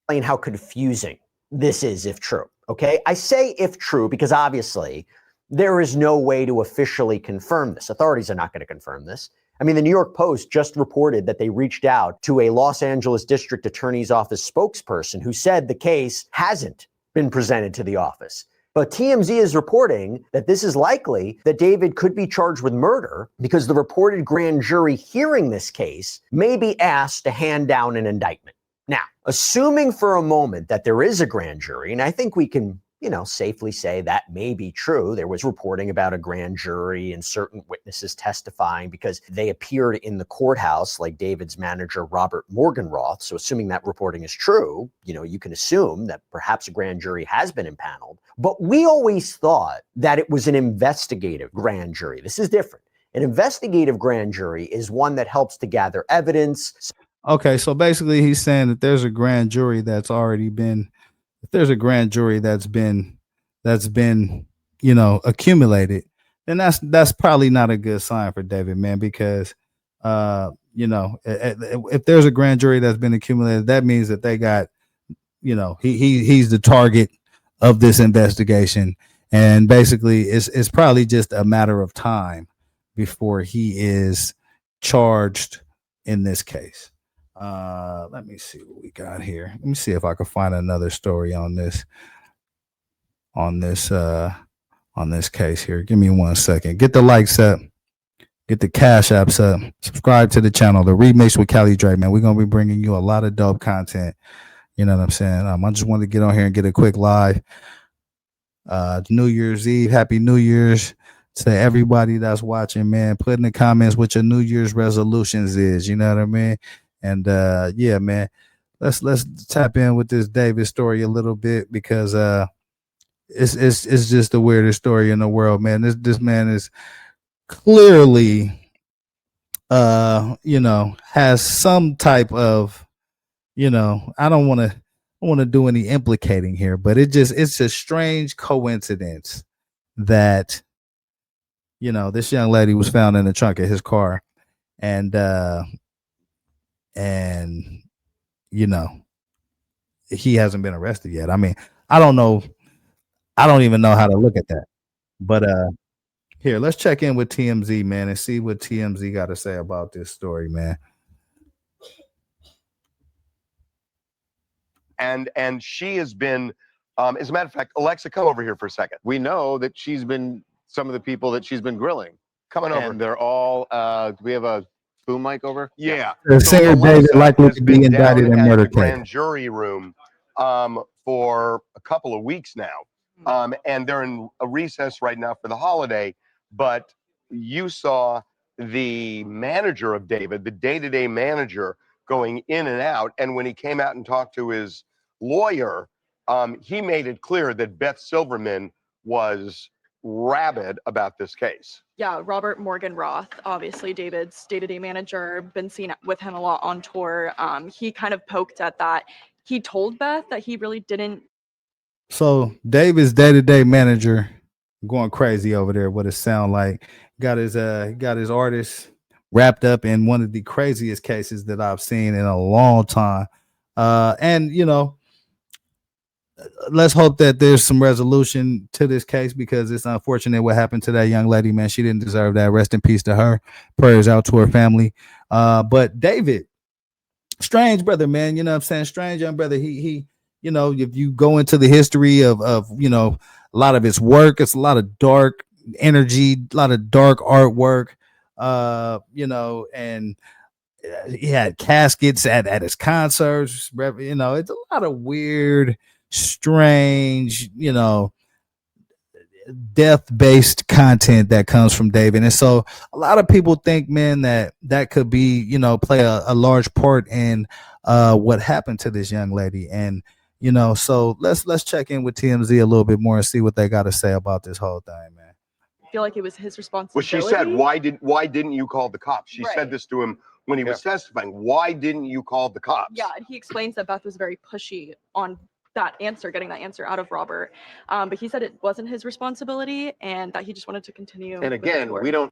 Explain how confusing this is if true. Okay, I say if true because obviously there is no way to officially confirm this. Authorities are not going to confirm this. I mean, the New York Post just reported that they reached out to a Los Angeles District Attorney's Office spokesperson who said the case hasn't been presented to the office. But TMZ is reporting that this is likely that David could be charged with murder because the reported grand jury hearing this case may be asked to hand down an indictment. Now, assuming for a moment that there is a grand jury, and I think we can, safely say that may be true. There was reporting about a grand jury and certain witnesses testifying because they appeared in the courthouse, like David's manager, Robert Morgenroth. So assuming that reporting is true, you can assume that perhaps a grand jury has been impaneled. But we always thought that it was an investigative grand jury. This is different. An investigative grand jury is one that helps to gather evidence. Okay, so basically he's saying that there's a grand jury that's already been, if there's a grand jury that's been accumulated, then that's probably not a good sign for David, man, because if there's a grand jury that's been accumulated, that means that they got, he's the target of this investigation, and basically it's probably just a matter of time before he is charged in this case. Let me see what we got here. Let me see if I can find another story on this case here. Give me 1 second. Get the likes up, get the cash apps up, subscribe to the channel, The Remix with Cali Dre, man. We're gonna be bringing you a lot of dope content. You know what I'm saying? I just wanted to get on here and get a quick live. New Year's Eve, Happy New Year's to everybody that's watching, man. Put in the comments what your New Year's resolutions is. You know what I mean? And yeah, man, let's tap in with this David story a little bit because it's just the weirdest story in the world, man. This man is clearly has some type of, I don't want to do any implicating here, but it's a strange coincidence that this young lady was found in the trunk of his car, and and you know, he hasn't been arrested yet. I mean, I don't know. I don't even know how to look at that. But here, let's check in with TMZ, man, and see what TMZ got to say about this story, man. And she has been, as a matter of fact, Alexa, come over here for a second. We know that she's been some of the people that she's been grilling. Coming over. And they're all, do we have a boom mic over? Yeah. The singer David likely has to be been indicted down in at murder the case. grand jury room for a couple of weeks now. And they're in a recess right now for the holiday. But you saw the manager of David, the day-to-day manager, going in and out. And when he came out and talked to his lawyer, he made it clear that Beth Silverman was rabid about this case. Yeah, Robert Morgan Roth, obviously David's day-to-day manager, been seen with him a lot on tour. He kind of poked at that. He told Beth that he really didn't. So David's day-to-day manager going crazy over there. What it sound like? Got his artist wrapped up in one of the craziest cases that I've seen in a long time. And you know, let's hope that there's some resolution to this case, because it's unfortunate what happened to that young lady, man. She didn't deserve that. Rest in peace to her. Prayers out to her family. But David, strange brother, man. You know what I'm saying? Strange young brother. He, you know, if you go into the history of you know, a lot of his work, it's a lot of dark energy, a lot of dark artwork, you know, and he had caskets at his concerts. You know, it's a lot of weird, strange, you know, death-based content that comes from David. And so a lot of people think, man, that could be, you know, play a large part in what happened to this young lady. And you know, so let's check in with TMZ a little bit more and see what they got to say about this whole thing, man. I feel like it was his Well, responsibility. she said, why didn't you call the cops? She said this to him when he was testifying. Why didn't you call the cops? Yeah, and he explains that Beth was very pushy on that answer, getting that answer out of Robert. But he said it wasn't his responsibility and that he just wanted to continue. And again, we don't.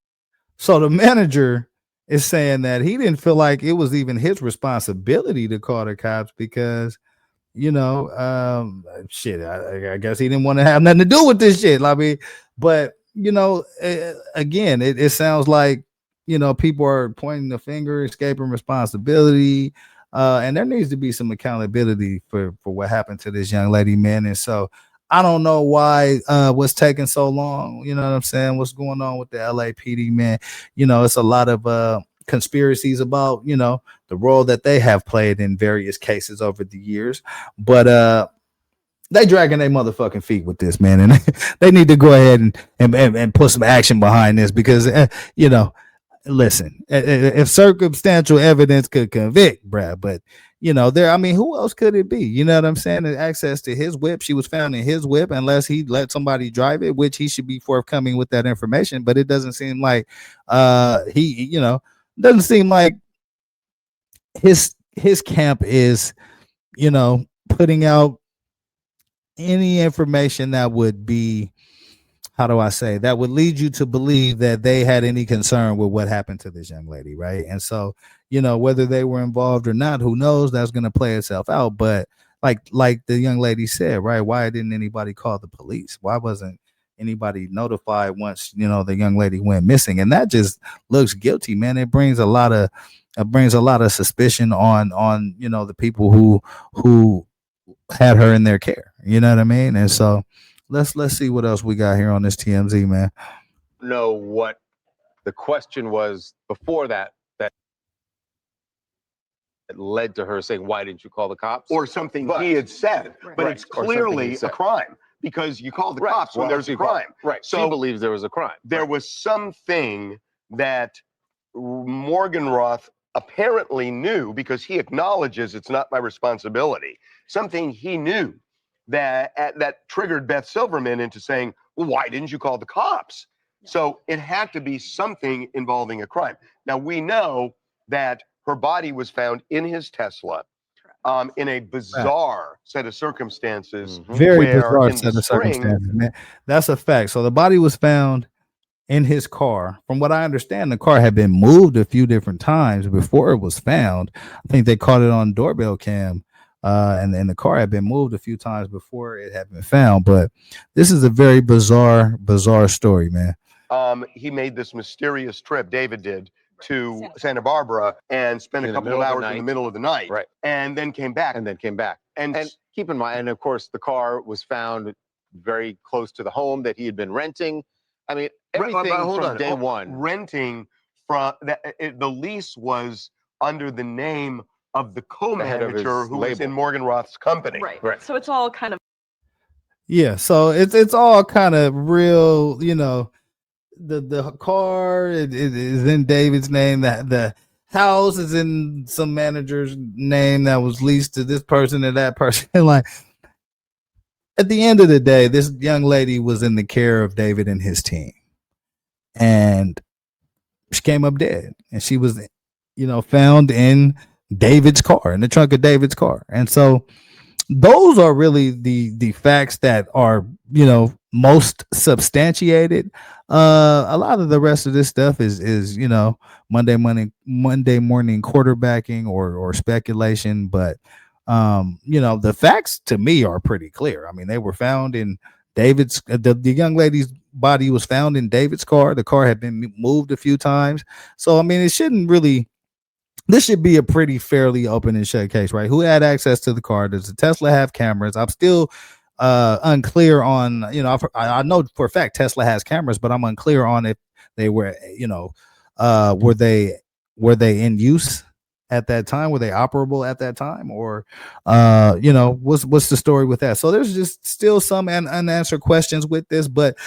So the manager is saying that he didn't feel like it was even his responsibility to call the cops because, you know, shit, I guess he didn't want to have nothing to do with this shit. I mean, but you know, again, it sounds like, you know, people are pointing the finger, escaping responsibility, and there needs to be some accountability for what happened to this young lady, man. And so I don't know why what's taking so long. You know what I'm saying? What's going on with the LAPD, man? You know, it's a lot of conspiracies about, you know, the role that they have played in various cases over the years, but they dragging their motherfucking feet with this, man, and they need to go ahead and put some action behind this, because you know, listen, if circumstantial evidence could convict, bruh, but you know, I mean, who else could it be? You know what I'm saying? Access to his whip, she was found in his whip, unless he let somebody drive it, which he should be forthcoming with that information. But it doesn't seem like he, you know, doesn't seem like his camp is, you know, putting out any information that would be, how do I say, that would lead you to believe that they had any concern with what happened to this young lady, right? And so, you know, whether they were involved or not, who knows, that's going to play itself out. But like the young lady said, right, why didn't anybody call the police? Why wasn't anybody notified once, you know, the young lady went missing? And that just looks guilty, man. It brings a lot of suspicion on, you know, the people who had her in their care. You know what I mean? And so let's see what else we got here on this TMZ, man. Know what the question was before that led to her saying, why didn't you call the cops? Or something he had said. But it's clearly a crime because you call the cops when there's a crime. Right. So she believes there was a crime. There was something that Morgan Roth apparently knew, because he acknowledges it's not my responsibility. Something he knew that triggered Beth Silverman into saying, well, why didn't you call the cops? So it had to be something involving a crime. Now, we know that her body was found in his Tesla in a bizarre set of circumstances. Very where bizarre in set the of spring, circumstances, man. That's a fact. So the body was found in his car. From what I understand, the car had been moved a few different times before it was found. I think they caught it on doorbell cam. And then the car had been moved a few times before it had been found. But this is a very bizarre story, man. He made this mysterious trip, David did, to Santa Barbara and spent a couple of hours in the middle of the night. Right. And then came back. And keep in mind, and of course, the car was found very close to the home that he had been renting. I mean, everything from day one. Renting from the lease was under the name of the co-manager who was in Morgan Roth's company. Right. So it's all kind of. Yeah, so it's all kind of real, you know. The car is in David's name. That the house is in some manager's name that was leased to this person or that person. Like, at the end of the day, this young lady was in the care of David and his team, and she came up dead, and she was, you know, found in David's car, in the trunk of David's car. And so those are really the facts that are, you know, most substantiated. A lot of the rest of this stuff is you know, Monday morning quarterbacking or speculation. But you know, the facts to me are pretty clear. I mean, they were found in David's the young lady's body was found in David's car. The car had been moved a few times. So I mean, it shouldn't really, this should be a pretty fairly open and shut case, right? Who had access to the car? Does the Tesla have cameras? I'm still unclear on, you know, I know for a fact Tesla has cameras, but I'm unclear on if they were, you know, were they in use at that time? Were they operable at that time? Or, you know, what's the story with that? So there's just still some unanswered questions with this, but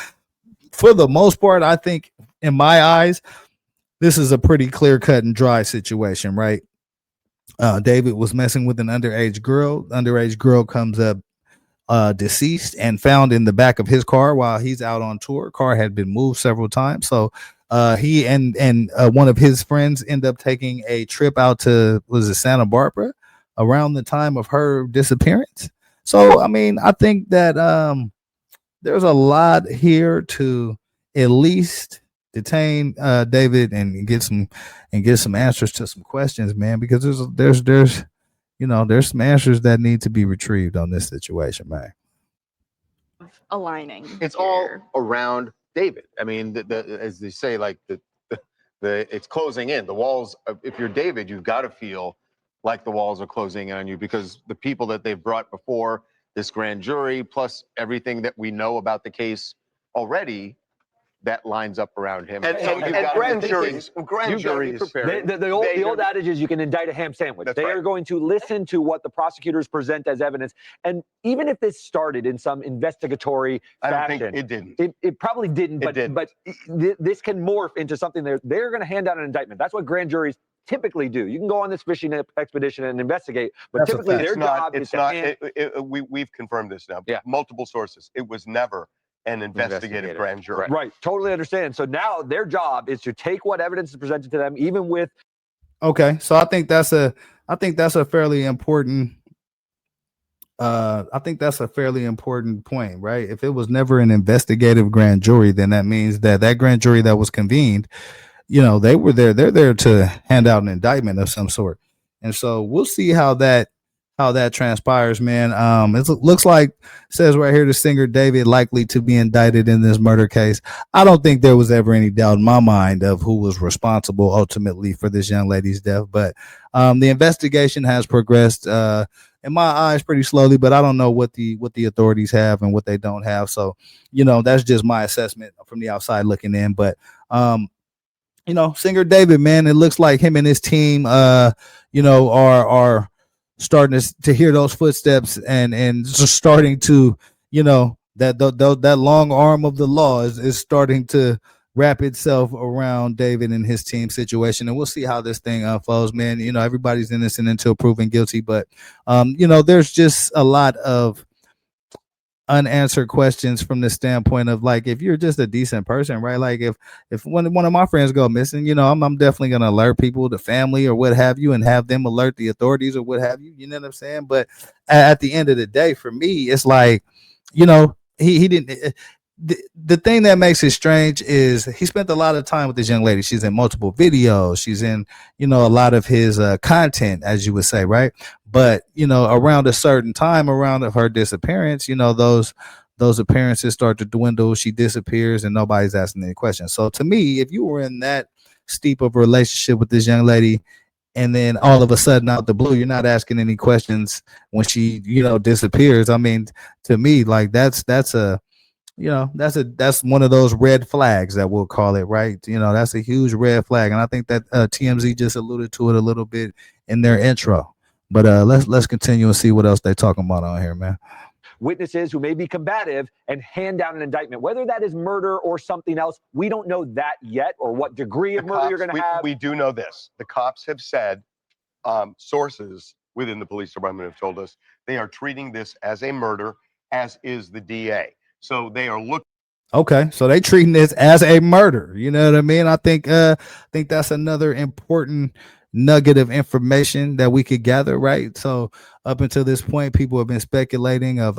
for the most part, I think in my eyes, this is a pretty clear cut and dry situation, right? David was messing with an underage girl. Underage girl comes up deceased and found in the back of his car while he's out on tour. Car had been moved several times. So he and one of his friends end up taking a trip out to, was it Santa Barbara, around the time of her disappearance. So, I mean, I think that there's a lot here to at least detain David and get some answers to some questions, man, because there's you know, there's some answers that need to be retrieved on this situation, man. Aligning. It's all around David. I mean, as they say, like the it's closing in. The walls, if you're David, you've got to feel like the walls are closing in on you, because the people that they've brought before this grand jury, plus everything that we know about the case already, that lines up around him. And grand juries, the old adage is you can indict a ham sandwich. They are going to listen to what the prosecutors present as evidence. And even if this started in some investigatory fashion, think it didn't. It probably didn't, but this can morph into something. They're going to hand out an indictment. That's what grand juries typically do. You can go on this fishing expedition and investigate, but typically their job is to hand. We've confirmed this now. Yeah. Multiple sources. It was never an investigative grand jury. Right. Totally understand. So now their job is to take what evidence is presented to them, even with. Okay. So I think that's a fairly important point, right? If it was never an investigative grand jury, then that means that grand jury that was convened, you know, they're there to hand out an indictment of some sort. And so we'll see how that transpires, man. It looks like, says right here, the singer David likely to be indicted in this murder case. I don't think there was ever any doubt in my mind of who was responsible ultimately for this young lady's death. But the investigation has progressed, in my eyes, pretty slowly. But I don't know what the authorities have and what they don't have. So, you know, that's just my assessment from the outside looking in. But you know, singer David, man, it looks like him and his team, you know, are starting to hear those footsteps and just starting to, you know, that long arm of the law is starting to wrap itself around David and his team situation. And we'll see how this thing unfolds, man. You know, everybody's innocent until proven guilty, but you know, there's just a lot of unanswered questions from the standpoint of, like, if you're just a decent person, right? Like if one of my friends go missing, you know, I'm definitely going to alert people, the family or what have you, and have them alert the authorities or what have you. You know what I'm saying? But at the end of the day, for me, it's like, you know, he didn't. the thing that makes it strange is he spent a lot of time with this young lady. She's in multiple videos. She's in, a lot of his content, as you would say, right? But, around a certain time, around her disappearance, those appearances start to dwindle. She disappears and nobody's asking any questions. So to me, if you were in that steep of a relationship with this young lady, and then all of a sudden out the blue, you're not asking any questions when she, disappears. I mean, to me, like that's one of those red flags that we'll call it, right? That's a huge red flag, and I think that TMZ just alluded to it a little bit in their intro. But let's continue and see what else they're talking about on here, man. Witnesses who may be combative and hand down an indictment, whether that is murder or something else. We don't know that yet, or what degree of murder you're going to have. We do know this. The cops have said, sources within the police department have told us they are treating this as a murder, as is the DA. So they are looking. Okay, so they treating this as a murder. You know what I mean? I think that's another important nugget of information that we could gather, right? So up until this point, people have been speculating of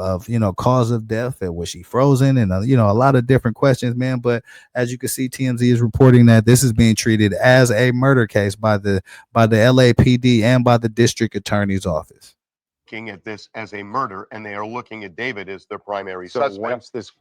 cause of death, and was she frozen, and a lot of different questions, man. But as you can see, TMZ is reporting that this is being treated as a murder case by the LAPD and by the district attorney's office. Looking at this as a murder, and they are looking at David as their primary suspect. Once this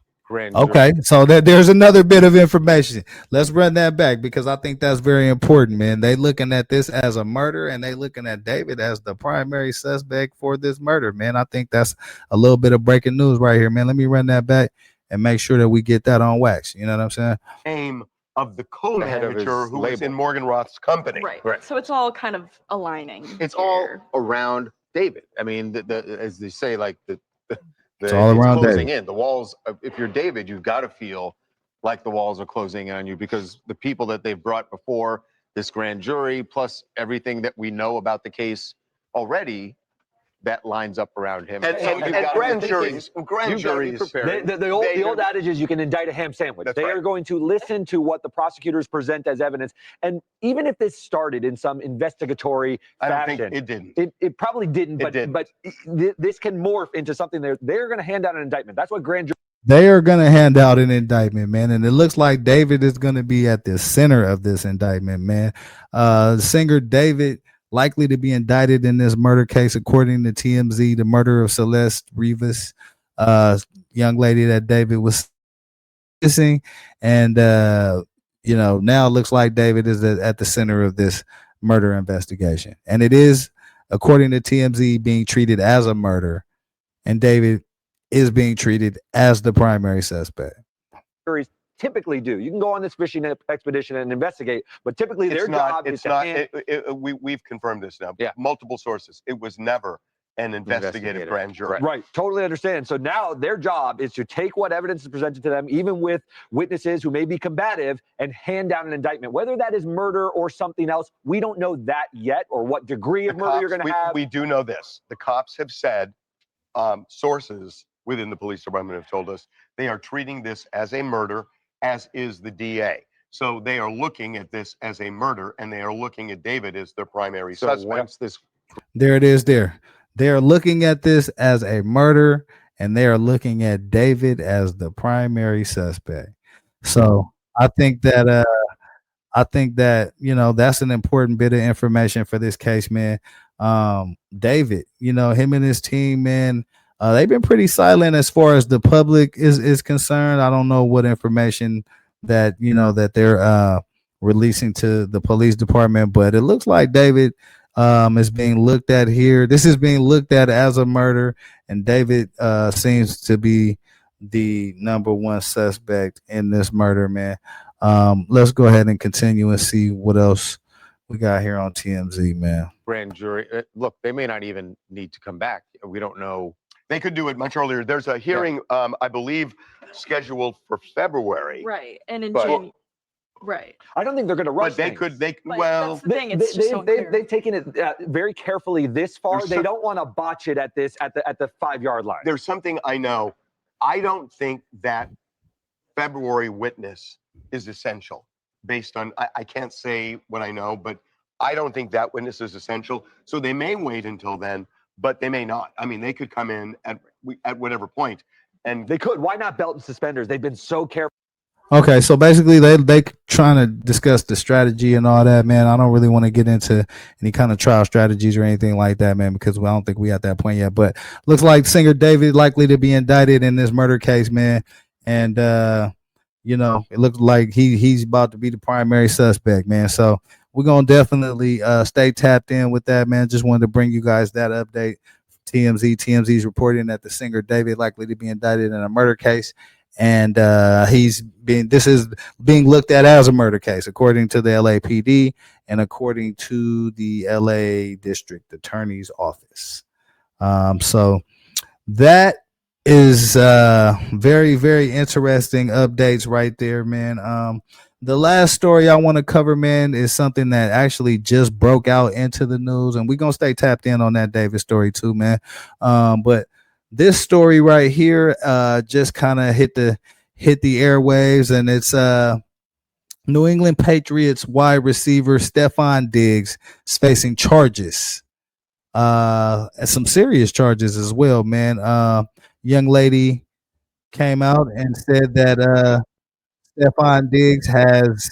Okay, so there's another bit of information. Let's run that back, because I think that's very important, man. They looking at this as a murder, and they looking at David as the primary suspect for this murder, man. I think that's a little bit of breaking news right here, man. Let me run that back and make sure that we get that on wax. You know what I'm saying? Name of the co-manager who was in Morgan Roth's company. Right. So it's all kind of aligning. It's all around David. I mean, as they say, like It's all around closing David. in. The walls, if you're David, you've got to feel like the walls are closing in on you, because the people that they've brought before this grand jury, plus everything that we know about the case already, that lines up around him. And grand juries, the old adage is you can indict a ham sandwich. They are going to listen to what the prosecutors present as evidence. And even if this started in some investigatory fashion, I don't think it didn't. It probably didn't, but this can morph into something. They're going to hand out an indictment. That's what grand jury. They are going to hand out an indictment, man, and it looks like David is going to be at the center of this indictment, man. Singer David likely to be indicted in this murder case, according to TMZ. The murder of Celeste Rivas, young lady that David was missing, and now it looks like David is at the center of this murder investigation, and it is, according to TMZ, being treated as a murder, and David is being treated as the primary suspect. Juries typically do. You can go on this fishing expedition and investigate, but typically their job is we've confirmed this now. Yeah. Multiple sources. It was never an investigative grand jury. Right. Totally understand. So now their job is to take what evidence is presented to them, even with witnesses who may be combative, and hand down an indictment, whether that is murder or something else. We don't know that yet, or what degree of murder you're going to have. We do know this. The cops have said, sources within the police department have told us they are treating this as a murder, as is the DA. So they are looking at this as a murder, and they are looking at David as their primary suspect. Once this, there it is. They are looking at this as a murder, and they are looking at David as the primary suspect. So I think that that's an important bit of information for this case, man. David, him and his team, man, they've been pretty silent as far as the public is concerned. I don't know what information that that they're releasing to the police department, but it looks like David is being looked at here. This is being looked at as a murder, and David seems to be the number one suspect in this murder, man. Let's go ahead and continue and see what else we got here on TMZ, man. Grand jury. Look, they may not even need to come back. We don't know. They could do it much earlier. There's a hearing, I believe, scheduled for February. Right. And in January. Right. I don't think they're going to rush. But they could. Well, they've taken it very carefully this far. They don't want to botch it at the 5-yard line. There's something I know. I don't think that February witness is essential. Based on, I can't say what I know, but I don't think that witness is essential. So they may wait until then, but they may not. I mean, they could come in at whatever point. And they could. Why not belt and suspenders? They've been so careful. Okay, so basically they trying to discuss the strategy and all that, man. I don't really want to get into any kind of trial strategies or anything like that, man, because I don't think we at that point yet. But looks like singer David likely to be indicted in this murder case, man. And you know, it looks like he's about to be the primary suspect, man. So we're gonna definitely stay tapped in with that, man. Just wanted to bring you guys that update. TMZ's reporting that the singer David likely to be indicted in a murder case. And this is being looked at as a murder case, according to the LAPD and according to the LA District Attorney's Office. So that is very, very interesting updates right there, man. The last story I want to cover, man, is something that actually just broke out into the news, and we're gonna stay tapped in on that David story too, man. But this story right here just kind of hit the airwaves, and it's New England Patriots wide receiver Stefon Diggs is facing charges, some serious charges as well, man. Young lady came out and said that Stefon Diggs has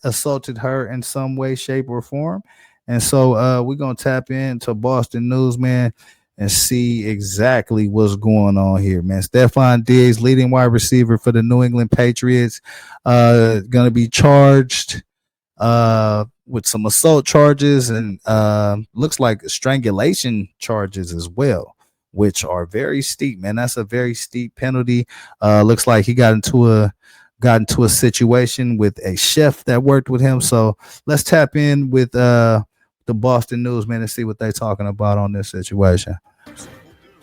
assaulted her in some way, shape, or form. And so we're going to tap into Boston News, man, and see exactly what's going on here, man. Stefon Diggs, leading wide receiver for the New England Patriots, going to be charged with some assault charges and looks like strangulation charges as well, which are very steep, man. That's a very steep penalty. Looks like he got into a situation with a chef that worked with him. So let's tap in with the Boston News, man, and see what they're talking about on this situation.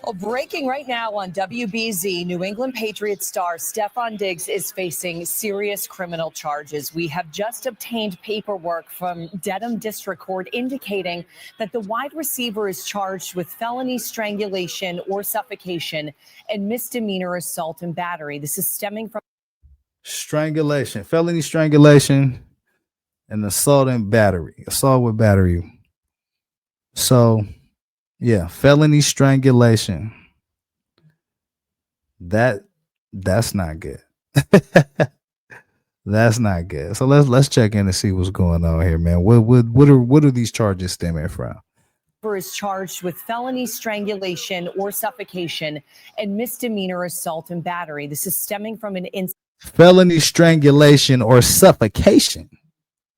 Well, breaking right now on WBZ, New England Patriots star Stefon Diggs is facing serious criminal charges. We have just obtained paperwork from Dedham District Court indicating that the wide receiver is charged with felony strangulation or suffocation and misdemeanor assault and battery. This is stemming from Strangulation, felony strangulation, and assault with battery. So, yeah, felony strangulation. That's not good. That's not good. So let's check in and see what's going on here, man. What are these charges stemming from? is charged with felony strangulation or suffocation and misdemeanor assault and battery. This is stemming from an incident. Felony strangulation or suffocation.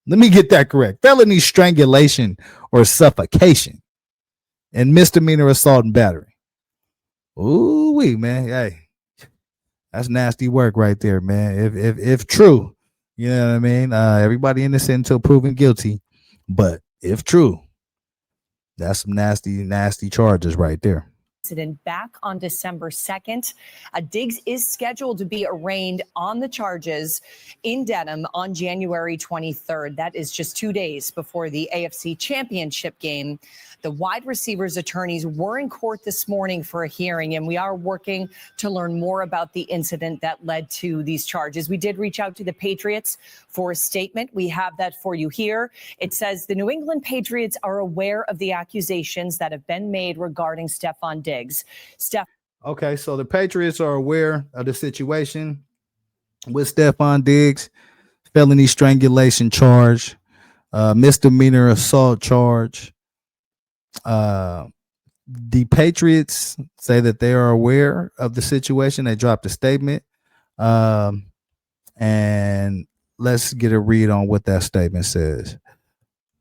Let me get that correct. Felony strangulation or suffocation and misdemeanor assault and battery. Ooh wee, man. Hey, that's nasty work right there, man. If true, you know what I mean? Everybody innocent until proven guilty. But if true, that's some nasty charges right there. Incident back on December 2nd. Diggs is scheduled to be arraigned on the charges in Dedham on January 23rd. That is just 2 days before the AFC Championship game. The wide receivers attorneys were in court this morning for a hearing, and we are working to learn more about the incident that led to these charges. We did reach out to the Patriots for a statement. We have that for you here. It says the New England Patriots are aware of the accusations that have been made regarding Stefon Diggs. Okay, so the Patriots are aware of the situation with Stefon Diggs, felony strangulation charge, misdemeanor assault charge. The Patriots say that they are aware of the situation. They dropped a statement. And let's get a read on what that statement says.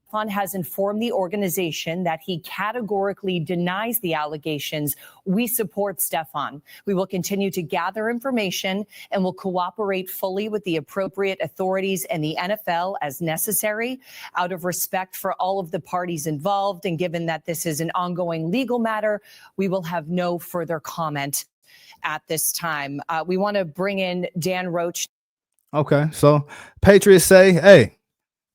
Stefon has informed the organization that he categorically denies the allegations. We support Stefon. We will continue to gather information and will cooperate fully with the appropriate authorities and the NFL as necessary, out of respect for all of the parties involved. And given that this is an ongoing legal matter, we will have no further comment at this time. We want to bring in Dan Roach. Okay, so Patriots say, hey,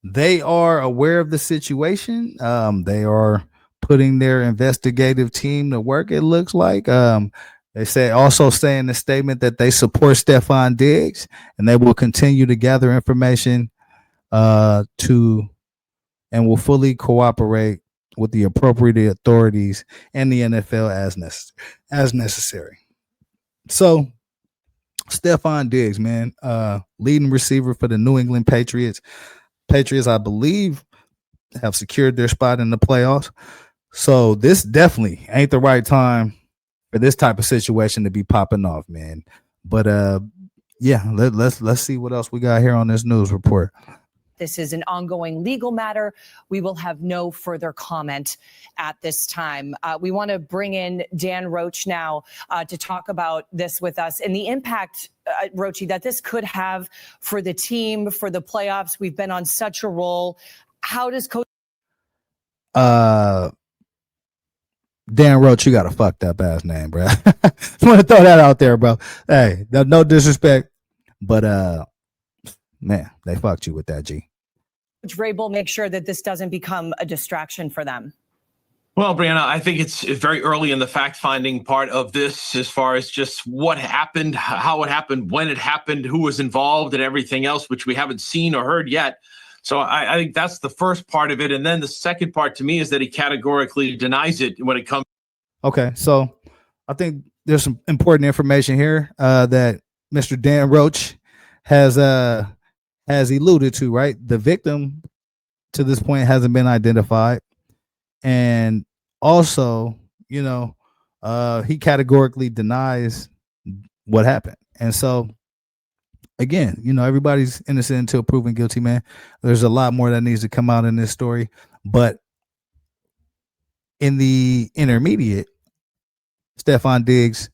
they are aware of the situation. They are putting their investigative team to work, it looks like. They say in the statement that they support Stefon Diggs and they will continue to gather information and will fully cooperate with the appropriate authorities and the NFL as necessary. So Stefon Diggs, man, leading receiver for the New England Patriots. Patriots, I believe, have secured their spot in the playoffs. So this definitely ain't the right time for this type of situation to be popping off, man. But yeah, let's see what else we got here on this news report. This is an ongoing legal matter. We will have no further comment at this time. We want to bring in Dan Roach now to talk about this with us and the impact, Roachy, that this could have for the team, for the playoffs. We've been on such a roll. How does Coach Dan Roach, you got a fucked up ass name, bro. Just want to throw that out there, bro. Hey, no disrespect, but man, they fucked you with that, G. Vrabel make sure that this doesn't become a distraction for them? Well, Brianna, I think it's very early in the fact-finding part of this as far as just what happened, how it happened, when it happened, who was involved, and everything else, which we haven't seen or heard yet. So I think that's the first part of it. And then the second part to me is that he categorically denies it when it comes. Okay, so I think there's some important information here that Mr. Dan Roach has alluded to, right? The victim to this point hasn't been identified. And also, you know, he categorically denies what happened. And so, again, you know, everybody's innocent until proven guilty, man. There's a lot more that needs to come out in this story. But in the intermediate, Stefon Diggs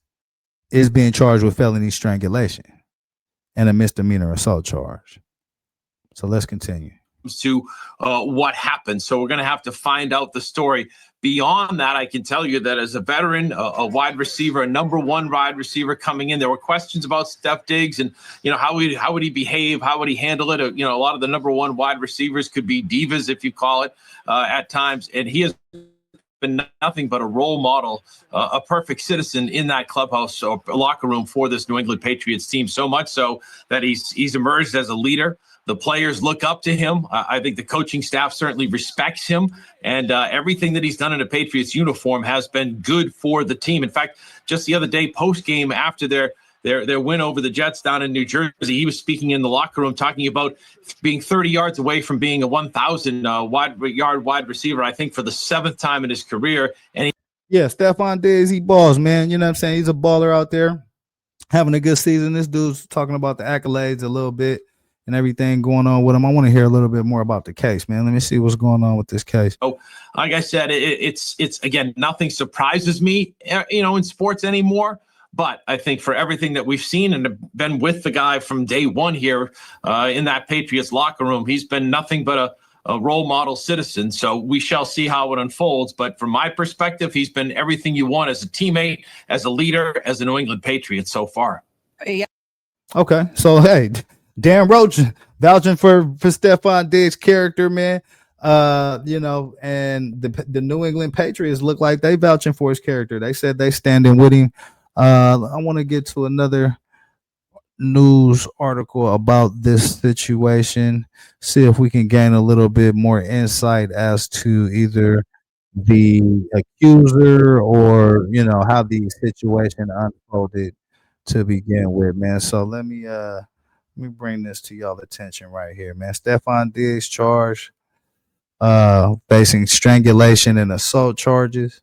is being charged with felony strangulation and a misdemeanor assault charge. So let's continue. To what happened. So we're going to have to find out the story. Beyond that, I can tell you that as a veteran, a wide receiver, a number one wide receiver coming in, there were questions about Steph Diggs and, you know, how would he behave? How would he handle it? You know, a lot of the number one wide receivers could be divas, if you call it, at times. And he has been nothing but a role model, a perfect citizen in that clubhouse or locker room for this New England Patriots team, so much so that he's emerged as a leader. The players look up to him. I think the coaching staff certainly respects him, and everything that he's done in a Patriots uniform has been good for the team. In fact, just the other day, post game after their win over the Jets down in New Jersey, he was speaking in the locker room talking about being 30 yards away from being a 1,000 yard wide receiver, I think for the 7th time in his career. And yeah, Stefon Diggs, he balls, man. You know what I'm saying? He's a baller out there, having a good season. This dude's talking about the accolades a little bit and everything going on with him. I want to hear a little bit more about the case, man. Let me see what's going on with this case. So, like I said, it's again, nothing surprises me, you know, in sports anymore. But I think for everything that we've seen and been with the guy from day one here in that Patriots locker room, he's been nothing but a role model citizen. So we shall see how it unfolds. But from my perspective, he's been everything you want as a teammate, as a leader, as a New England Patriot so far. Yeah. Okay, so hey, Dan Roach vouching for Stefon Diggs' character, man. You know, and the New England Patriots look like they vouching for his character. They said they standing with him. I want to get to another news article about this situation, see if we can gain a little bit more insight as to either the accuser or, you know, how the situation unfolded to begin with, man. So let me bring this to y'all attention right here, man. Stefon Diggs charged facing strangulation and assault charges.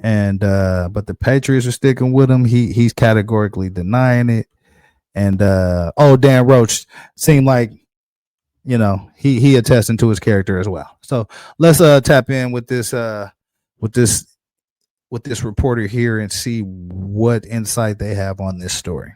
And but the Patriots are sticking with him. He's categorically denying it. And Dan Roach seemed like, you know, he attesting to his character as well. So let's tap in with this reporter here and see what insight they have on this story.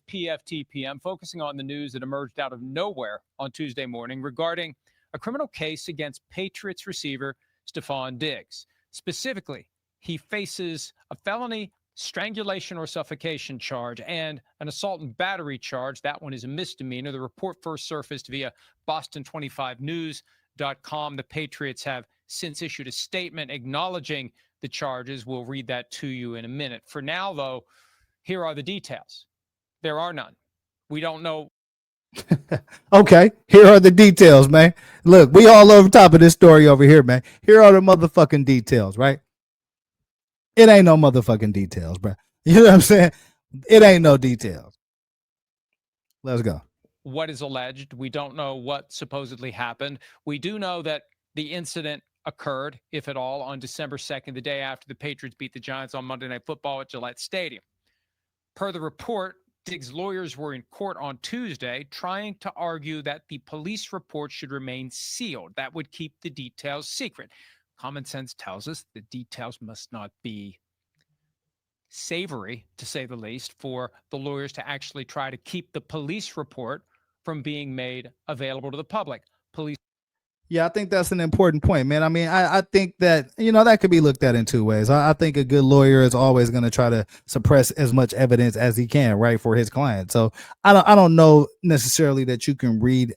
PFTPM focusing on the news that emerged out of nowhere on Tuesday morning regarding a criminal case against Patriots receiver Stefon Diggs. Specifically, he faces a felony strangulation or suffocation charge and an assault and battery charge. That one is a misdemeanor. The report first surfaced via Boston25news.com. The Patriots have since issued a statement acknowledging the charges. We'll read that to you in a minute. For now, though, here are the details. There are none. We don't know. Okay, here are the details, man. Look, we all over top of this story over here, man. Here are the motherfucking details, right? It ain't no motherfucking details, bro. You know what I'm saying? It ain't no details. Let's go. What is alleged? We don't know what supposedly happened. We do know that the incident occurred, if at all, on December 2nd, the day after the Patriots beat the Giants on Monday Night Football at Gillette Stadium. Per the report, Diggs' lawyers were in court on Tuesday trying to argue that the police report should remain sealed. That would keep the details secret. Common sense tells us the details must not be savory, to say the least, for the lawyers to actually try to keep the police report from being made available to the public. Police. Yeah, I think that's an important point, man. I mean, I think that, that could be looked at in two ways. I think a good lawyer is always going to try to suppress as much evidence as he can, right, for his client. So I don't know necessarily that you can read,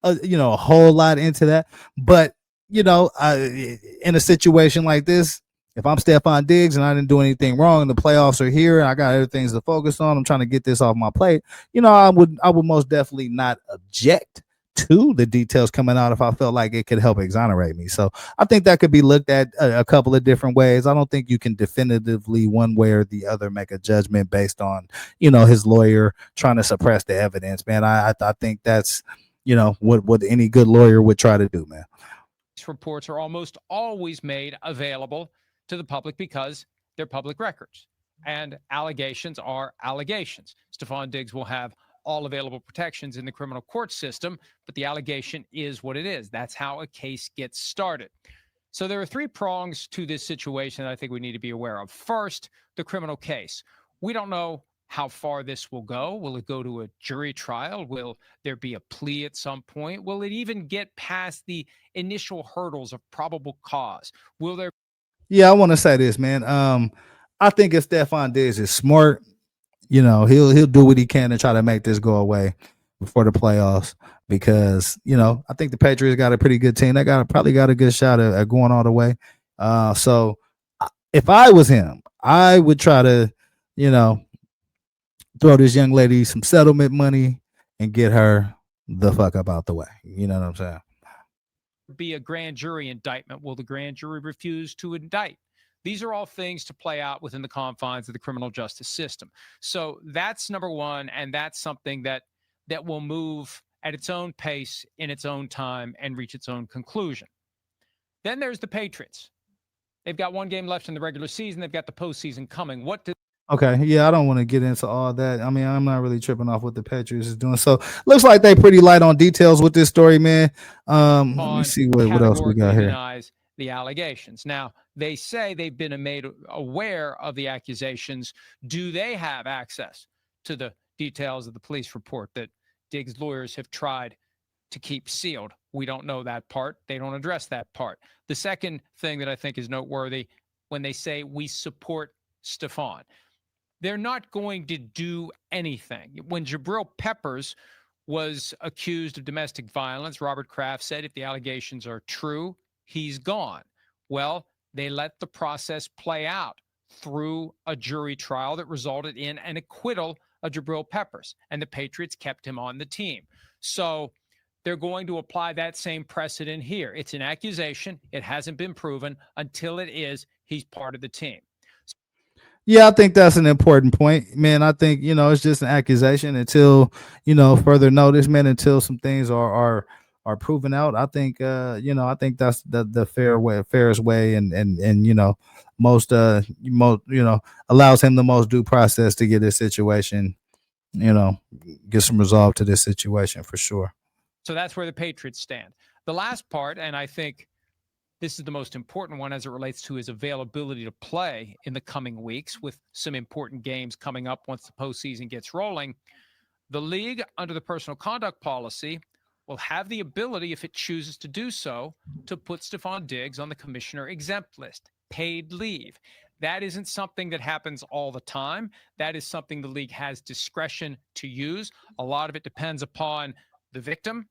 a whole lot into that. But, in a situation like this, if I'm Stefon Diggs and I didn't do anything wrong, the playoffs are here and I got other things to focus on, I'm trying to get this off my plate, I would most definitely not object to the details coming out if I felt like it could help exonerate me. So I think that could be looked at a couple of different ways. I don't think you can definitively one way or the other make a judgment based on, his lawyer trying to suppress the evidence, man. I think that's, what any good lawyer would try to do, man. Reports are almost always made available to the public because they're public records, and allegations are allegations. Stefon Diggs will have all available protections in the criminal court system, but the allegation is what it is. That's how a case gets started. So there are three prongs to this situation that I think we need to be aware of. First, the criminal case. We don't know how far this will go. Will it go to a jury trial? Will there be a plea at some point? Will it even get past the initial hurdles of probable cause? Will there? Yeah, I want to say this, man. I think if Stefon Diggs is smart, he'll do what he can to try to make this go away before the playoffs, because I think the Patriots got a pretty good team. They probably got a good shot at going all the way. So if I was him, I would try to throw this young lady some settlement money and get her the fuck up out the way. You know what I'm saying? Be a grand jury indictment. Will the grand jury refuse to indict? These are all things to play out within the confines of the criminal justice system. So that's number one, and that's something that will move at its own pace in its own time and reach its own conclusion. Then there's the Patriots. They've got one game left in the regular season. They've got the postseason coming. Okay, yeah, I don't want to get into all that. I mean, I'm not really tripping off what the Patriots is doing. So looks like they pretty light on details with this story, man. Let me see what else we got here. Denies the allegations. Now, they say they've been made aware of the accusations. Do they have access to the details of the police report that Diggs' lawyers have tried to keep sealed? We don't know that part. They don't address that part. The second thing that I think is noteworthy, when they say we support Stefon, they're not going to do anything. When Jabril Peppers was accused of domestic violence, Robert Kraft said if the allegations are true, he's gone. Well, they let the process play out through a jury trial that resulted in an acquittal of Jabril Peppers, and the Patriots kept him on the team. So they're going to apply that same precedent here. It's an accusation. It hasn't been proven. Until it is, he's part of the team. Yeah, I think that's an important point, man. I think, it's just an accusation until, further notice, man, until some things are proven out. I think, I think that's the fairest way and most, allows him the most due process to get this situation, get some resolve to this situation for sure. So that's where the Patriots stand. The last part, and I think this is the most important one as it relates to his availability to play in the coming weeks, with some important games coming up once the postseason gets rolling. The league, under the personal conduct policy, will have the ability, if it chooses to do so, to put Stefon Diggs on the commissioner exempt list, paid leave. That isn't something that happens all the time. That is something the league has discretion to use. A lot of it depends upon the victim.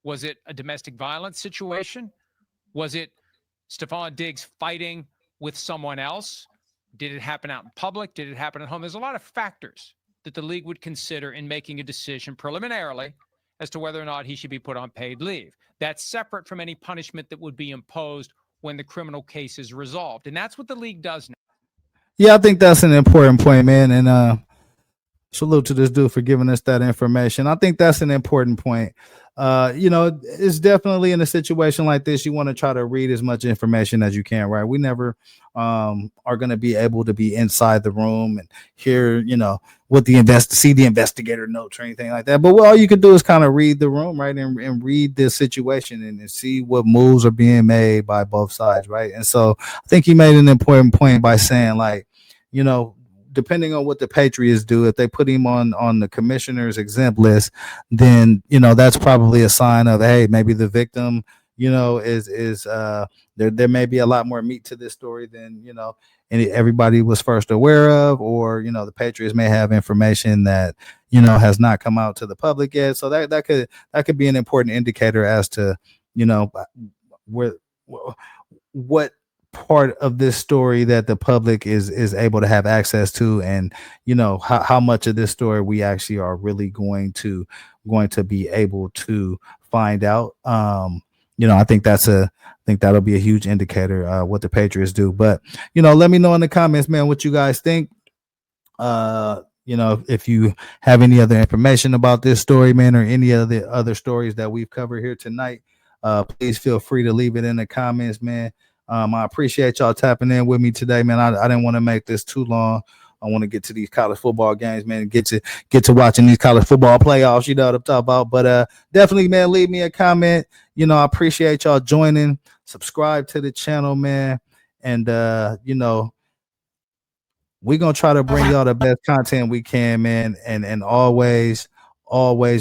Was it a domestic violence situation? Was it Stefon Diggs fighting with someone else? Did it happen out in public? Did it happen at home? There's a lot of factors that the league would consider in making a decision preliminarily as to whether or not he should be put on paid leave. That's separate from any punishment that would be imposed when the criminal case is resolved. And that's what the league does now. I think that's an important point, man. And salute to this dude for giving us that information. I think that's an important point. It's definitely in a situation like this, you want to try to read as much information as you can, right? We never are going to be able to be inside the room and hear, what see the investigator notes or anything like that. But all you can do is kind of read the room, right? And read the situation and see what moves are being made by both sides, right? And so I think he made an important point by saying, like, depending on what the Patriots do, if they put him on the commissioner's exempt list, then that's probably a sign of, hey, maybe the victim is there may be a lot more meat to this story than everybody was first aware of, or the Patriots may have information that has not come out to the public yet. So that could be an important indicator as to what part of this story that the public is able to have access to, and how much of this story we actually are really going to be able to find out. I think that'll be a huge indicator what the Patriots do. But let me know in the comments, man, what you guys think. If you have any other information about this story, man, or any of the other stories that we've covered here tonight, please feel free to leave it in the comments, man. I appreciate y'all tapping in with me today, man. I didn't want to make this too long. I want to get to these college football games, man, and get to watching these college football playoffs. You know what I'm talking about. But definitely, man, leave me a comment. I appreciate y'all joining. Subscribe to the channel, man. And we're gonna try to bring y'all the best content we can, man, and always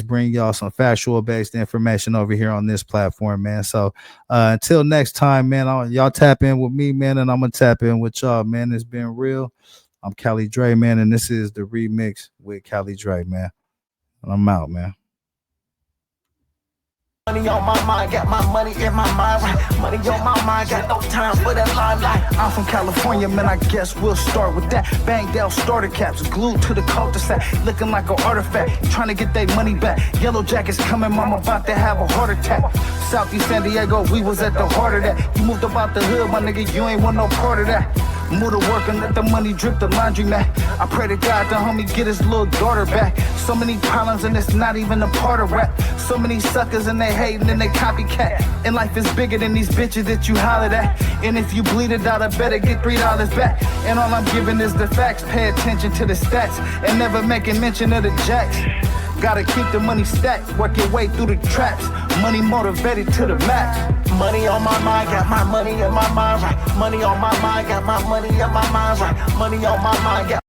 bring y'all some factual based information over here on this platform, man. So until next time, man, y'all tap in with me, man, and I'm gonna tap in with y'all, man. It's been real. I'm Cali Dre, man, and this is the remix with Cali Dre, man. And I'm out, man. Money on my mind, got my money in my mind, right? Money on my mind, got no time for that limelight. I'm from California, man, I guess we'll start with that. Banged out starter caps, glued to the cul-de-sac, looking like an artifact, trying to get their money back. Yellow jackets coming, mama about to have a heart attack. Southeast San Diego, we was at the heart of that. You moved about the hood, my nigga, you ain't want no part of that. Move to work and let the money drip the laundry mat. I pray to God the homie get his little daughter back. So many problems and it's not even a part of rap. So many suckers and they hating and they copycat. And life is bigger than these bitches that you hollered at. And if you bleed it out, I better get $3 back. And all I'm giving is the facts. Pay attention to the stats and never making mention of the jacks. Gotta keep the money stacked, work your way through the traps. Money motivated to the max. Money on my mind, got my money in my mind, right? Money on my mind, got my money in my mind, right? Money on my mind, got